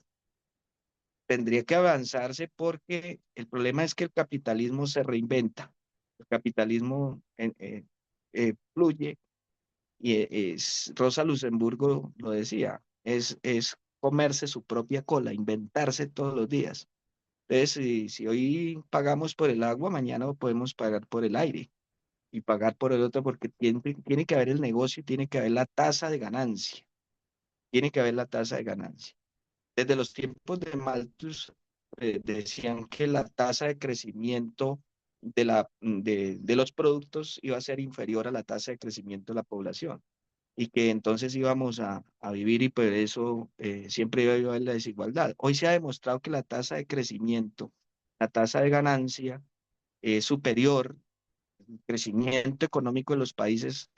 S6: Tendría que avanzarse porque el problema es que el capitalismo se reinventa, el capitalismo fluye y Rosa Luxemburgo lo decía, es comerse su propia cola, inventarse todos los días. Entonces, si hoy pagamos por el agua, mañana podemos pagar por el aire y pagar por el otro porque tiene que haber el negocio, tiene que haber la tasa de ganancia, tiene que haber la tasa de ganancia. Desde los tiempos de Malthus decían que la tasa de crecimiento de los productos iba a ser inferior a la tasa de crecimiento de la población y que entonces íbamos a vivir y por eso siempre iba a haber la desigualdad. Hoy se ha demostrado que la tasa de crecimiento, la tasa de ganancia es superior, el crecimiento económico de los países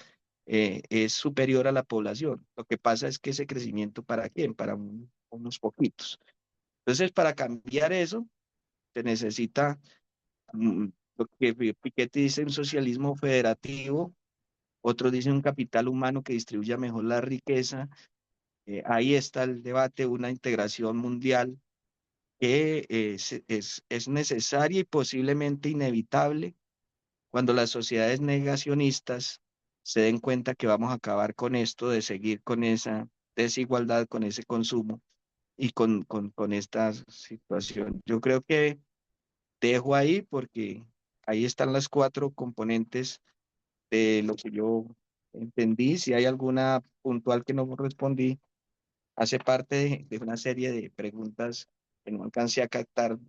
S6: es superior a la población. Lo que pasa es que ese crecimiento, ¿para quién? Para unos poquitos. Entonces, para cambiar eso, se necesita mm, lo que Piketty dice, un socialismo federativo, otros dicen un capital humano que distribuya mejor la riqueza. Ahí está el debate, una integración mundial que es necesaria y posiblemente inevitable cuando las sociedades negacionistas se den cuenta que vamos a acabar con esto, de seguir con esa desigualdad, con ese consumo y con esta situación. Yo creo que dejo ahí porque ahí están las cuatro componentes de lo que yo entendí. Si hay alguna puntual que no respondí, hace parte de una serie de preguntas que no alcancé a captar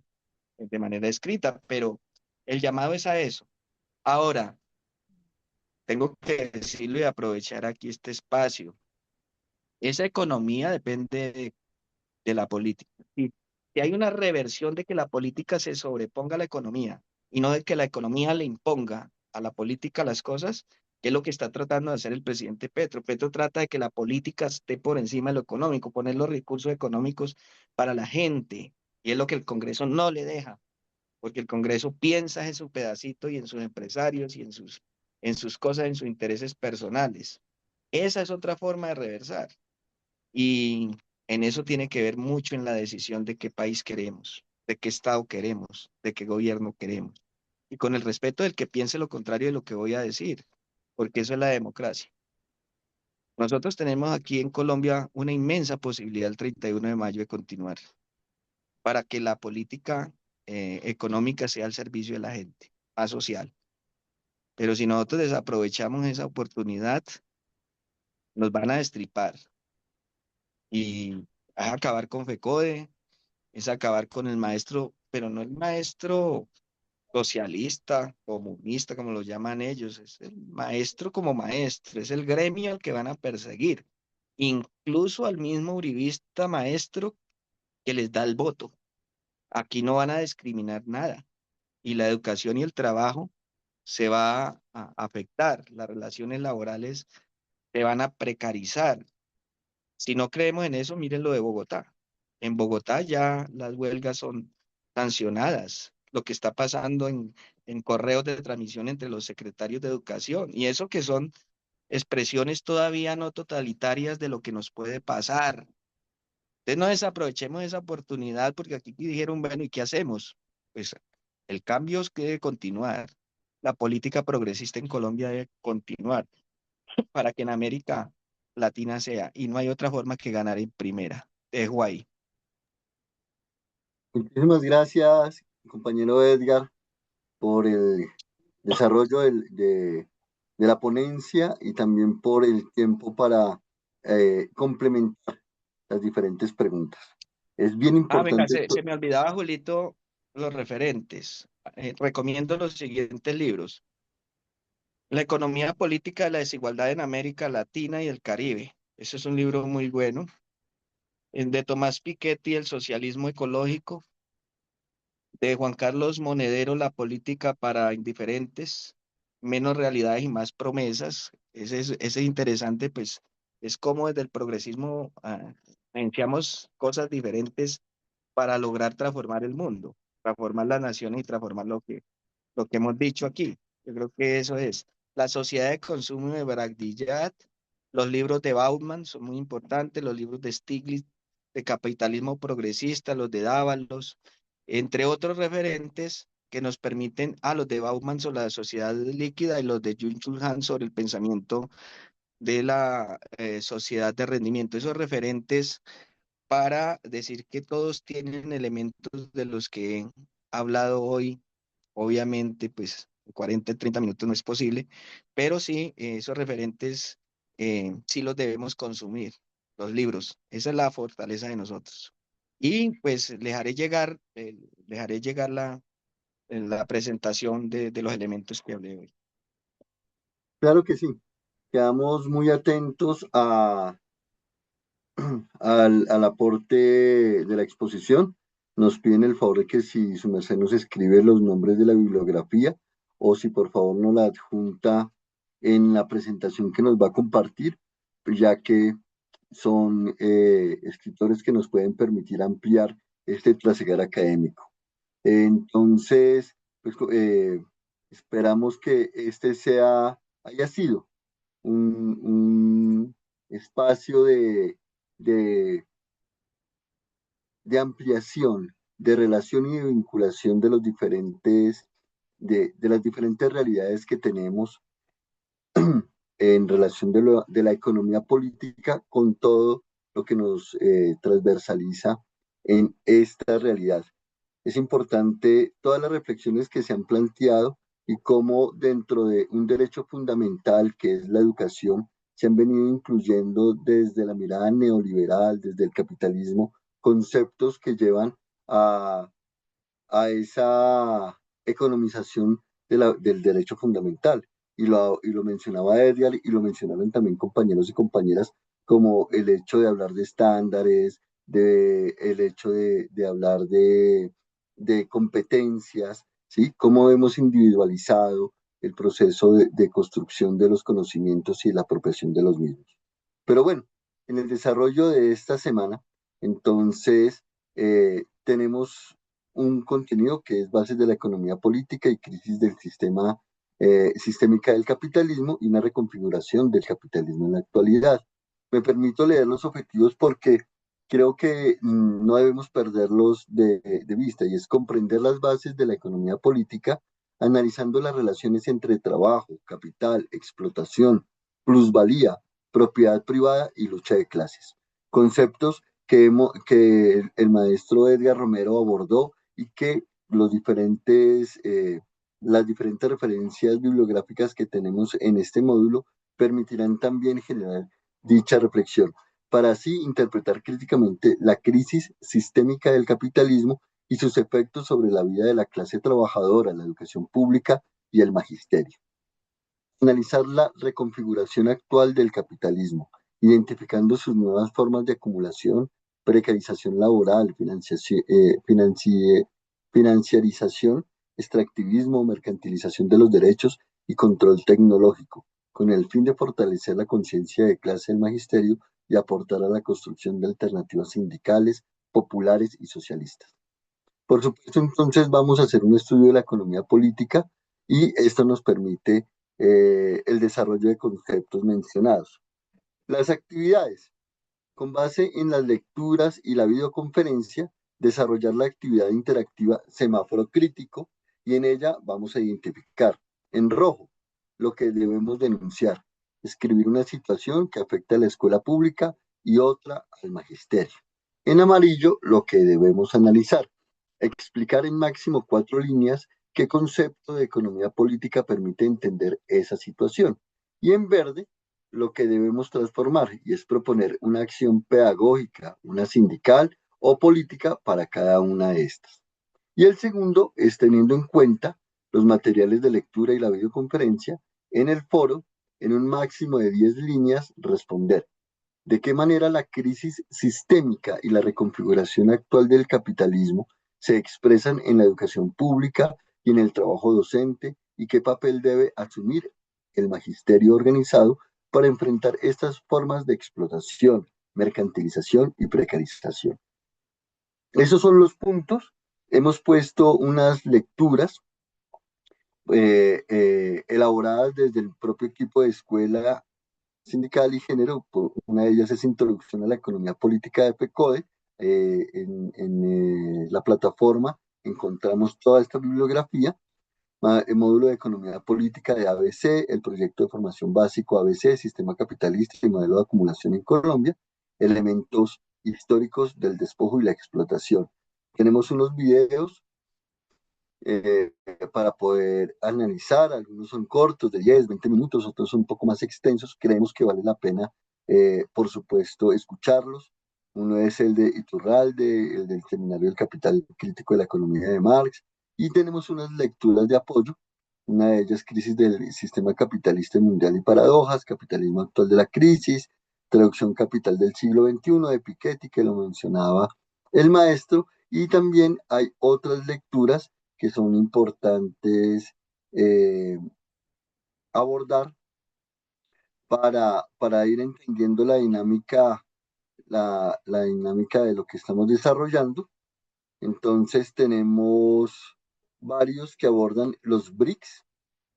S6: de manera escrita, pero el llamado es a eso. Ahora, tengo que decirlo y aprovechar aquí este espacio. Esa economía depende de la política. Si hay una reversión de que la política se sobreponga a la economía y no de que la economía le imponga a la política las cosas, que es lo que está tratando de hacer el presidente Petro. Petro trata de que la política esté por encima de lo económico, poner los recursos económicos para la gente, y es lo que el Congreso no le deja, porque el Congreso piensa en su pedacito y en sus empresarios y en sus cosas, en sus intereses personales. Esa es otra forma de reversar. Y En eso tiene que ver mucho en la decisión de qué país queremos, de qué Estado queremos, de qué gobierno queremos. Y con el respeto del que piense lo contrario de lo que voy a decir, porque eso es la democracia. Nosotros tenemos aquí en Colombia una inmensa posibilidad el 31 de mayo de continuar para que la política económica sea al servicio de la gente, más social. Pero si nosotros desaprovechamos esa oportunidad, nos van a destripar y es acabar con FECODE, es acabar con el maestro, pero no el maestro socialista, comunista, como lo llaman ellos, es el maestro como maestro, es el gremio al que van a perseguir, incluso al mismo uribista maestro que les da el voto. Aquí no van a discriminar nada y la educación y el trabajo se va a afectar, las relaciones laborales se van a precarizar. Si no creemos en eso, miren lo de Bogotá. En Bogotá ya las huelgas son sancionadas, lo que está pasando en correos de transmisión entre los secretarios de educación, y eso que son expresiones todavía no totalitarias de lo que nos puede pasar. Entonces no desaprovechemos esa oportunidad porque aquí dijeron, bueno, ¿y qué hacemos? Pues el cambio es que debe continuar. La política progresista en Colombia debe continuar para que en América Latina sea, y no hay otra forma que ganar en primera. Te dejo ahí.
S2: Muchísimas gracias, compañero Edgar, por el desarrollo de la ponencia y también por el tiempo para complementar las diferentes preguntas. Es bien
S6: Ah, venga,
S2: importante
S6: se me olvidaba, Julito, los referentes. Recomiendo los siguientes libros. La economía política de la desigualdad en América Latina y el Caribe. Ese es un libro muy bueno. El de Tomás Piketty, El socialismo ecológico. De Juan Carlos Monedero, La política para indiferentes. Menos realidades y más promesas. Ese es interesante, pues es como desde el progresismo anunciamos cosas diferentes para lograr transformar el mundo, transformar las naciones y transformar lo que hemos dicho aquí. Yo creo que eso es. La sociedad de consumo de Bragdillat, los libros de Bauman son muy importantes, los libros de Stiglitz, de capitalismo progresista, los de Dávalos, entre otros referentes que nos permiten, los de Bauman sobre la sociedad líquida y los de Jung Han sobre el pensamiento de la sociedad de rendimiento. Esos referentes para decir que todos tienen elementos de los que he hablado hoy. Obviamente, pues 40, 30 minutos no es posible, pero sí, esos referentes sí los debemos consumir, los libros. Esa es la fortaleza de nosotros. Y pues les haré llegar la presentación de los elementos que hablé hoy.
S2: claro que sí. Quedamos muy atentos al aporte de la exposición. Nos piden el favor de que si su merced nos escribe los nombres de la bibliografía o si por favor nos la adjunta en la presentación que nos va a compartir, ya que son escritores que nos pueden permitir ampliar este trasegar académico. Entonces, pues, esperamos que haya sido un espacio de, de ampliación, de relación y de vinculación de de las diferentes realidades que tenemos en relación de la economía política con todo lo que nos transversaliza en esta realidad. Es importante todas las reflexiones que se han planteado y cómo dentro de un derecho fundamental que es la educación, se han venido incluyendo desde la mirada neoliberal, desde el capitalismo, conceptos que llevan a, a esa economización del derecho fundamental. Y lo mencionaba Edgar y lo mencionaron también compañeros y compañeras, como el hecho de hablar de estándares, el hecho de hablar de competencias, ¿sí? Cómo hemos individualizado el proceso de construcción de los conocimientos y la apropiación de los mismos. Pero bueno, en el desarrollo de esta semana, entonces, tenemos un contenido que es bases de la economía política y crisis del sistémica del capitalismo y una reconfiguración del capitalismo en la actualidad. Me permito leer los objetivos porque creo que no debemos perderlos de vista, y es comprender las bases de la economía política, analizando las relaciones entre trabajo, capital, explotación, plusvalía, propiedad privada y lucha de clases. Conceptos que el maestro Edgar Romero abordó y que las diferentes referencias bibliográficas que tenemos en este módulo permitirán también generar dicha reflexión para así interpretar críticamente la crisis sistémica del capitalismo y sus efectos sobre la vida de la clase trabajadora, la educación pública y el magisterio. Analizar la reconfiguración actual del capitalismo, identificando sus nuevas formas de acumulación, precarización laboral, financiarización, extractivismo, mercantilización de los derechos y control tecnológico, con el fin de fortalecer la conciencia de clase del magisterio y aportar a la construcción de alternativas sindicales, populares y socialistas. Por supuesto, entonces vamos a hacer un estudio de la economía política y esto nos permite el desarrollo de conceptos mencionados. Las actividades. Con base en las lecturas y la videoconferencia, desarrollar la actividad interactiva semáforo crítico y en ella vamos a identificar en rojo lo que debemos denunciar, escribir una situación que afecta a la escuela pública y otra al magisterio. En amarillo, lo que debemos analizar, explicar en máximo 4 líneas qué concepto de economía política permite entender esa situación. Y en verde, lo que debemos transformar y es proponer una acción pedagógica, una sindical o política para cada una de estas. Y el segundo es teniendo en cuenta los materiales de lectura y la videoconferencia en el foro, en un máximo de 10 líneas, responder de qué manera la crisis sistémica y la reconfiguración actual del capitalismo se expresan en la educación pública y en el trabajo docente y qué papel debe asumir el magisterio organizado para enfrentar estas formas de explotación, mercantilización y precarización. Esos son los puntos. Hemos puesto unas lecturas elaboradas desde el propio equipo de escuela sindical y género. Una de ellas es Introducción a la Economía Política de FECODE. En la plataforma encontramos toda esta bibliografía, el módulo de Economía Política de ABC, el proyecto de formación básico ABC, Sistema Capitalista y Modelo de Acumulación en Colombia, elementos históricos del despojo y la explotación. Tenemos unos videos eh, para poder analizar, algunos son cortos de 10, 20 minutos, otros son un poco más extensos, creemos que vale la pena, por supuesto, escucharlos. Uno es el de Iturralde, el del Seminario del Capital Crítico de la Economía de Marx, y tenemos unas lecturas de apoyo, una de ellas Crisis del Sistema Capitalista Mundial y Paradojas, Capitalismo Actual de la Crisis, Traducción Capital del siglo XXI de Piketty, que lo mencionaba el maestro, y también hay otras lecturas que son importantes eh, abordar para ir entendiendo la dinámica de lo que estamos desarrollando. Entonces tenemos varios que abordan los BRICS,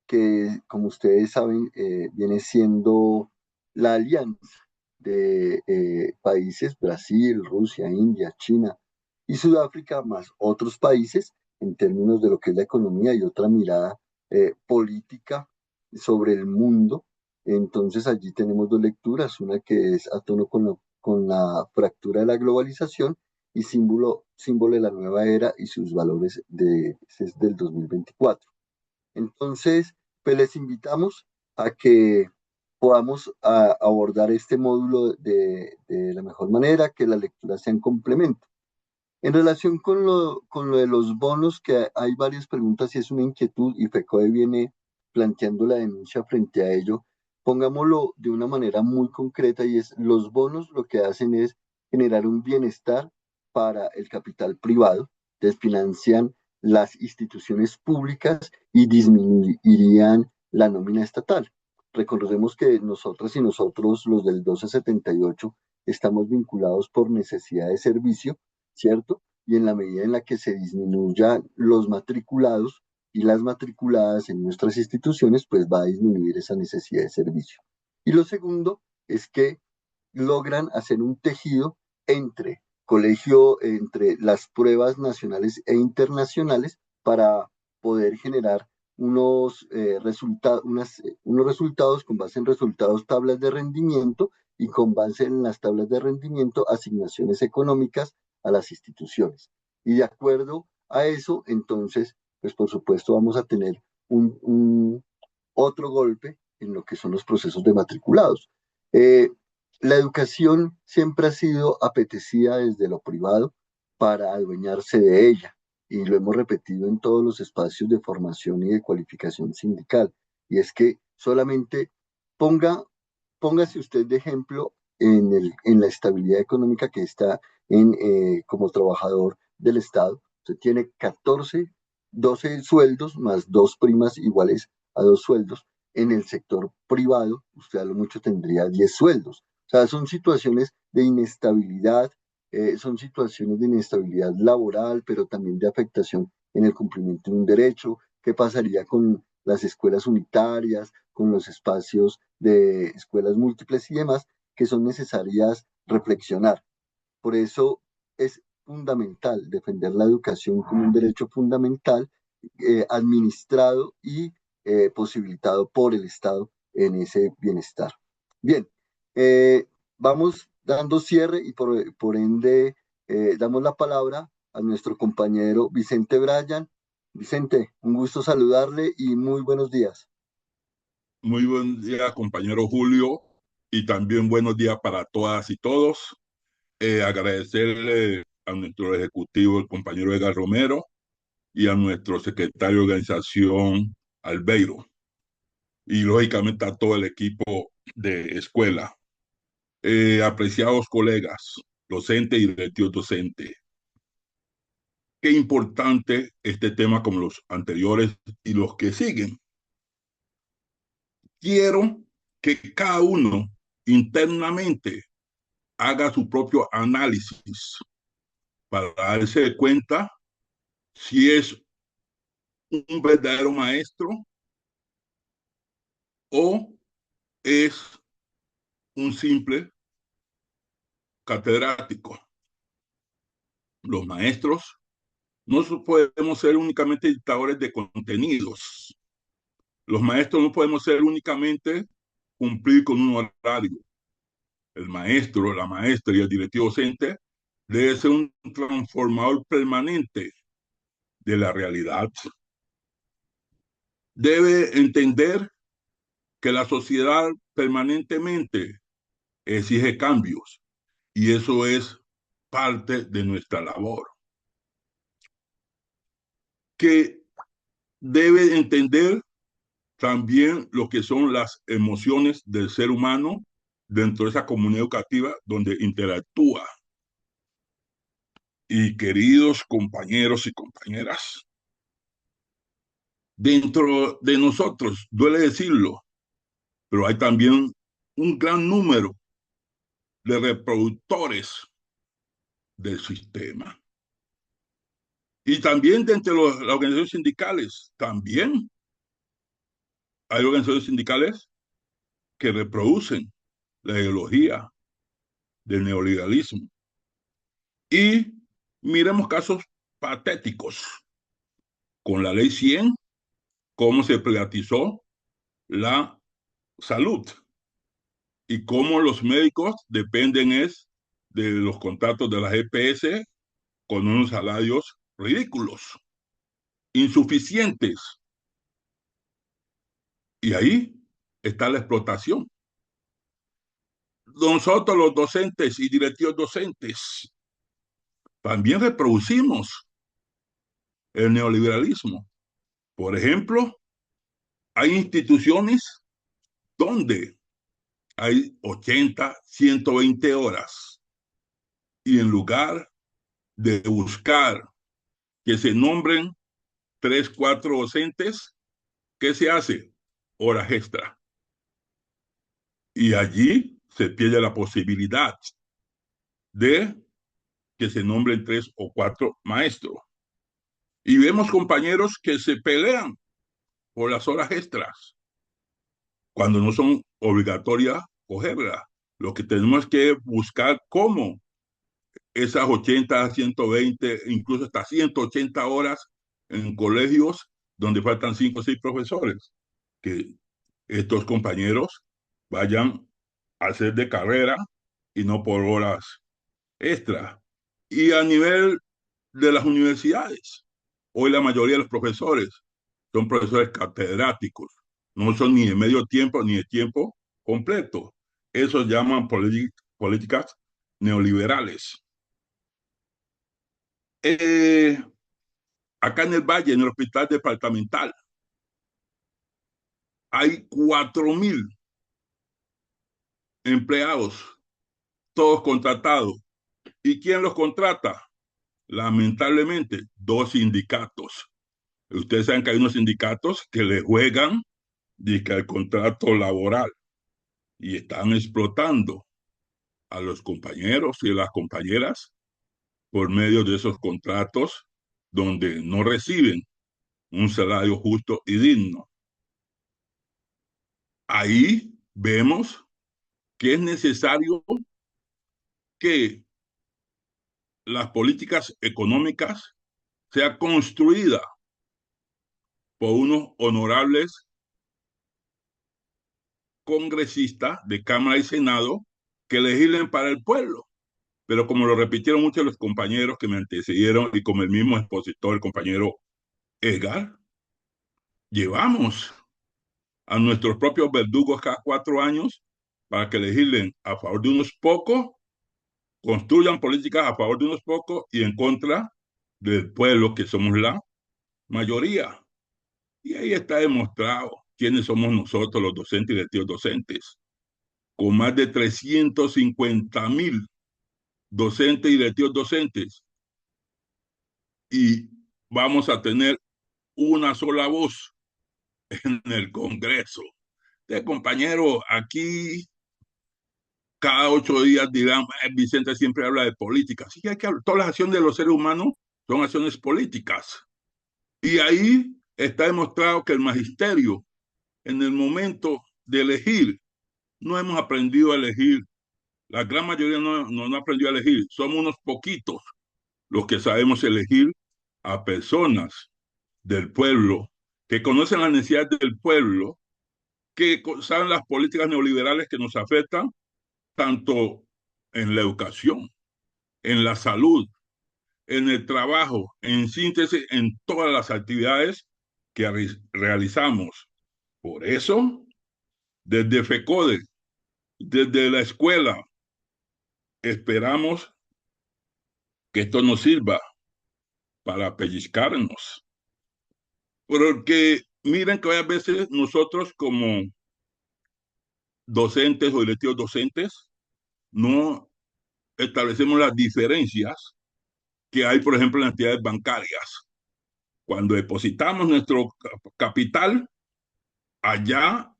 S2: que como ustedes saben viene siendo la alianza de países, Brasil, Rusia, India, China y Sudáfrica, más otros países en términos de lo que es la economía y otra mirada política sobre el mundo. Entonces allí tenemos dos lecturas, una que es a tono con la fractura de la globalización y símbolo de la nueva era y sus valores es del 2024. Entonces, pues les invitamos a que podamos abordar este módulo de la mejor manera, que la lectura sea en complemento. En relación con lo de los bonos, que hay varias preguntas y es una inquietud, y FECODE viene planteando la denuncia frente a ello, pongámoslo de una manera muy concreta, y es los bonos lo que hacen es generar un bienestar para el capital privado, desfinancian las instituciones públicas y disminuirían la nómina estatal. Recordemos que nosotras y nosotros, los del 1278, estamos vinculados por necesidad de servicio, ¿cierto? Y en la medida en la que se disminuyan los matriculados y las matriculadas en nuestras instituciones, pues va a disminuir esa necesidad de servicio. Y lo segundo es que logran hacer un tejido entre entre las pruebas nacionales e internacionales para poder generar unos resultados con base en resultados, tablas de rendimiento y con base en las tablas de rendimiento, asignaciones económicas a las instituciones. Y de acuerdo a eso, entonces, pues por supuesto vamos a tener otro golpe en lo que son los procesos de matriculados. Eh, la educación siempre ha sido apetecida desde lo privado para adueñarse de ella y lo hemos repetido en todos los espacios de formación y de cualificación sindical. Y es que solamente ponga, póngase usted de ejemplo en la estabilidad económica que está como trabajador del Estado. Usted tiene 12 sueldos más dos primas iguales a dos sueldos. En el sector privado, usted a lo mucho tendría 10 sueldos. O sea, son situaciones de inestabilidad, son situaciones de inestabilidad laboral, pero también de afectación en el cumplimiento de un derecho. ¿Qué pasaría con las escuelas unitarias, con los espacios de escuelas múltiples y demás que son necesarias reflexionar? Por eso es fundamental defender la educación como un derecho fundamental, administrado y posibilitado por el Estado en ese bienestar. Bien, vamos dando cierre y por ende damos la palabra a nuestro compañero Vicente Bryan. Vicente, un gusto saludarle y muy buenos días.
S11: Muy buen día, compañero Julio, y también buenos días para todas y todos. Agradecerle a nuestro ejecutivo, el compañero Edgar Romero, y a nuestro secretario de organización, Albeiro, y lógicamente a todo el equipo de escuela. Apreciados colegas, docentes y directivos docentes, qué importante este tema como los anteriores y los que siguen. Quiero que cada uno internamente haga su propio análisis para darse cuenta si es un verdadero maestro o es un simple catedrático. Los maestros no podemos ser únicamente dictadores de contenidos. Los maestros no podemos ser únicamente cumplir con un horario. El maestro, la maestra y el directivo docente debe ser un transformador permanente de la realidad. Debe entender que la sociedad permanentemente exige cambios y eso es parte de nuestra labor. Que debe entender también lo que son las emociones del ser humano dentro de esa comunidad educativa donde interactúa. Y queridos compañeros y compañeras, dentro de nosotros, duele decirlo, pero hay también un gran número de reproductores del sistema. Y también dentro de las organizaciones sindicales, también hay organizaciones sindicales que reproducen la ideología del neoliberalismo. Y miremos casos patéticos. Con la ley 100, cómo se privatizó la salud y cómo los médicos dependen de los contratos de las EPS con unos salarios ridículos, insuficientes. Y ahí está la explotación. Nosotros los docentes y directivos docentes también reproducimos el neoliberalismo. Por ejemplo, hay instituciones donde hay 80, 120 horas y en lugar de buscar que se nombren 3, 4 docentes, ¿qué se hace? Horas extra. Y allí se pierde la posibilidad de que se nombren 3 o 4 maestros. Y vemos compañeros que se pelean por las horas extras cuando no son obligatorias cogerlas. Lo que tenemos que buscar cómo esas 80, 120, incluso hasta 180 horas en colegios donde faltan 5 o 6 profesores, que estos compañeros vayan a hacer de carrera y no por horas extra. Y a nivel de las universidades, hoy la mayoría de los profesores son profesores catedráticos, no son ni de medio tiempo ni de tiempo completo. Eso llaman políticas neoliberales. Eh, Acá en el Valle, en el hospital departamental, hay 4.000 empleados, todos contratados. ¿Y quién los contrata? Lamentablemente, 2 sindicatos. Ustedes saben que hay unos sindicatos que le juegan el contrato laboral y están explotando a los compañeros y a las compañeras por medio de esos contratos donde no reciben un salario justo y digno. Ahí vemos que es necesario que las políticas económicas sean construidas por unos honorables congresistas de Cámara y Senado que legislen para el pueblo. Pero como lo repitieron muchos de los compañeros que me antecedieron y como el mismo expositor, el compañero Edgar, llevamos a nuestros propios verdugos cada 4 años para que legislen a favor de unos pocos, construyan políticas a favor de unos pocos y en contra del pueblo, que somos la mayoría. Y ahí está demostrado quiénes somos nosotros, los docentes y directivos docentes, con más de 350.000 docentes y directivos docentes. Y vamos a tener una sola voz en el Congreso. Compañero, aquí cada 8 días dirán, Vicente siempre habla de política. Sí, hay que hablar. Todas las acciones de los seres humanos son acciones políticas. Y ahí está demostrado que el magisterio, en el momento de elegir, no hemos aprendido a elegir. La gran mayoría no aprendió a elegir. Somos unos poquitos los que sabemos elegir a personas del pueblo, que conocen las necesidades del pueblo, que saben las políticas neoliberales que nos afectan tanto en la educación, en la salud, en el trabajo, en síntesis, en todas las actividades que realizamos. Por eso, desde FECODE, desde la escuela, esperamos que esto nos sirva para pellizcarnos. Porque miren que a veces nosotros como docentes o directivos docentes no establecemos las diferencias que hay, por ejemplo, en las entidades bancarias. Cuando depositamos nuestro capital, allá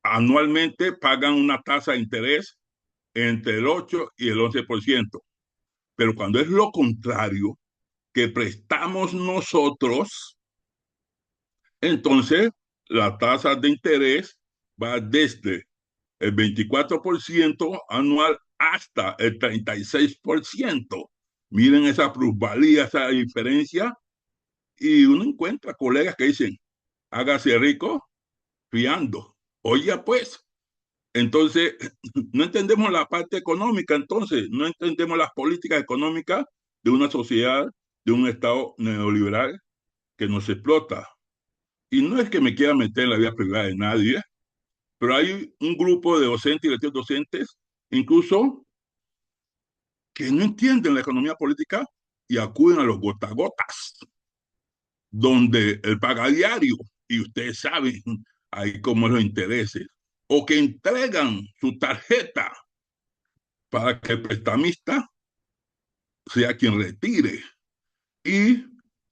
S11: anualmente pagan una tasa de interés entre el 8 y el 11%. Pero cuando es lo contrario, que prestamos nosotros, entonces la tasa de interés va desde el 24% anual hasta el 36%. Miren esa plusvalía, esa diferencia, y uno encuentra colegas que dicen, hágase rico fiando. Oye, pues, entonces, no entendemos la parte económica, entonces, no entendemos las políticas económicas de una sociedad, de un Estado neoliberal que nos explota. Y no es que me quiera meter en la vida privada de nadie, pero hay un grupo de docentes y directivos docentes, incluso, que no entienden la economía política y acuden a los gotagotas, donde el pagadiario, y ustedes saben ahí cómo es los intereses, o que entregan su tarjeta para que el prestamista sea quien retire y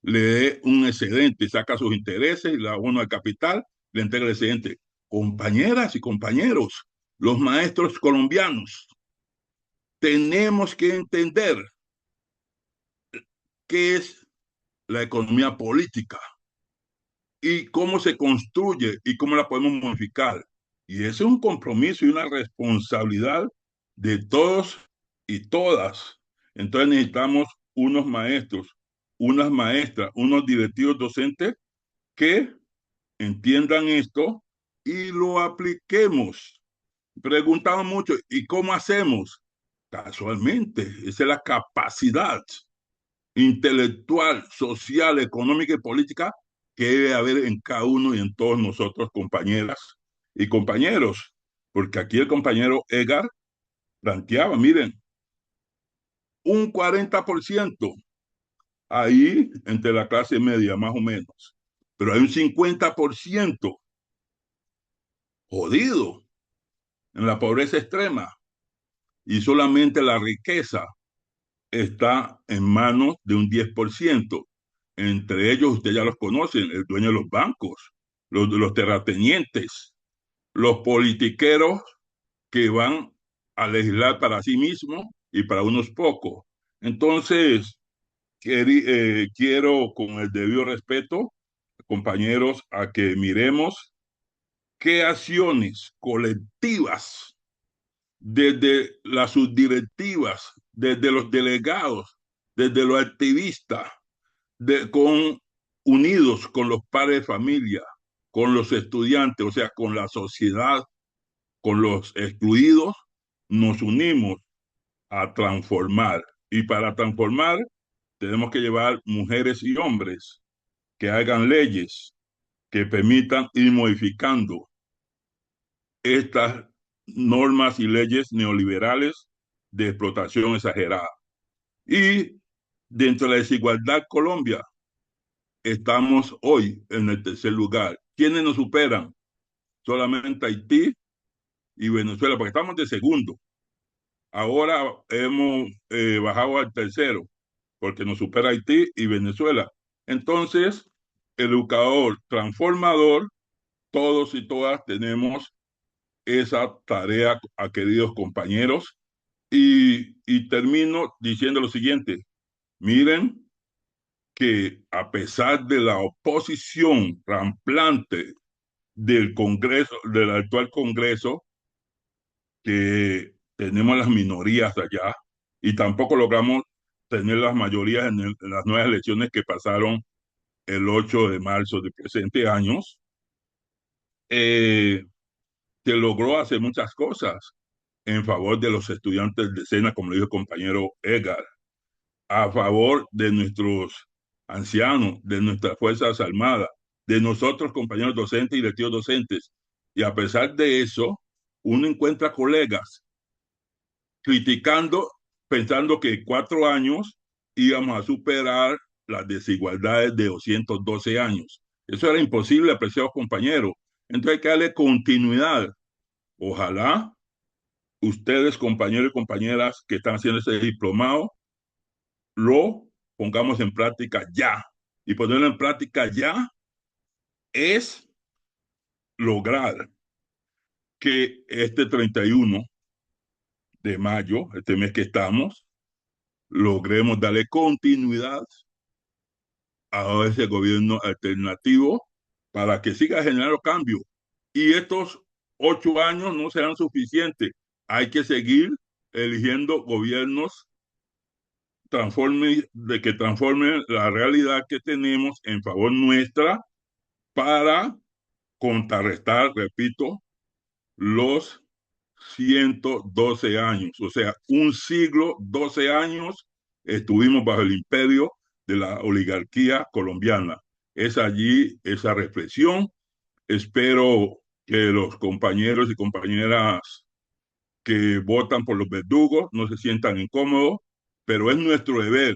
S11: le dé un excedente, saca sus intereses, le abona al capital, le entrega el excedente. Compañeras y compañeros, los maestros colombianos, tenemos que entender qué es la economía política y cómo se construye y cómo la podemos modificar. Y ese es un compromiso y una responsabilidad de todos y todas. Entonces necesitamos unos maestros, unas maestras, unos directivos docentes que entiendan esto y lo apliquemos. Preguntamos mucho, ¿y cómo hacemos? Casualmente, esa es la capacidad intelectual, social, económica y política que debe haber en cada uno y en todos nosotros, compañeras y compañeros. Porque aquí el compañero Edgar planteaba, miren, un 40% ahí entre la clase media, más o menos. Pero hay un 50% jodido en la pobreza extrema y solamente la riqueza está en manos de un 10%. Entre ellos, ustedes ya los conocen, el dueño de los bancos, los terratenientes, los politiqueros que van a legislar para sí mismos y para unos pocos. Entonces, quiero, con el debido respeto, compañeros, a que miremos qué acciones colectivas desde las subdirectivas, desde los delegados, desde los activistas, unidos con los padres de familia, con los estudiantes, o sea, con la sociedad, con los excluidos, nos unimos a transformar. Y para transformar tenemos que llevar mujeres y hombres que hagan leyes que permitan ir modificando estas normas y leyes neoliberales de explotación exagerada. Y dentro de la desigualdad, Colombia, estamos hoy en el tercer lugar. ¿Quiénes nos superan? Solamente Haití y Venezuela, porque estamos de segundo. Ahora hemos bajado al tercero, porque nos supera Haití y Venezuela. Entonces, educador, transformador, todos y todas tenemos esa tarea, a queridos compañeros. Y termino diciendo lo siguiente, miren que a pesar de la oposición ramplante del Congreso, del actual Congreso, que tenemos las minorías allá y tampoco logramos tener las mayorías en las nuevas elecciones que pasaron el 8 de marzo del presente año, se logró hacer muchas cosas en favor de los estudiantes de SENA, como le dijo el compañero Edgar, a favor de nuestros ancianos, de nuestras Fuerzas Armadas, de nosotros, compañeros docentes y directivos docentes. Y a pesar de eso, uno encuentra colegas criticando, pensando que en 4 años íbamos a superar las desigualdades de 212 años. Eso era imposible, apreciados compañeros. Entonces hay que darle continuidad. Ojalá ustedes, compañeros y compañeras que están haciendo ese diplomado, lo pongamos en práctica ya. Y ponerlo en práctica ya es lograr que este 31 de mayo, este mes que estamos, logremos darle continuidad a ese gobierno alternativo para que siga generando cambio. Y estos 8 años no serán suficientes. Hay que seguir eligiendo gobiernos que transformen la realidad que tenemos en favor nuestra para contrarrestar, repito, los 112 años. O sea, un siglo, 12 años estuvimos bajo el imperio de la oligarquía colombiana. Es allí esa reflexión. Espero que los compañeros y compañeras que votan por los verdugos no se sientan incómodos, pero es nuestro deber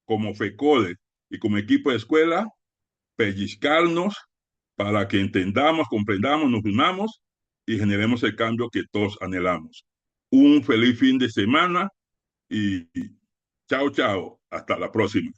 S11: como FECODE y como equipo de escuela pellizcarnos para que entendamos, comprendamos, nos unamos y generemos el cambio que todos anhelamos. Un feliz fin de semana y chao, chao. Hasta la próxima.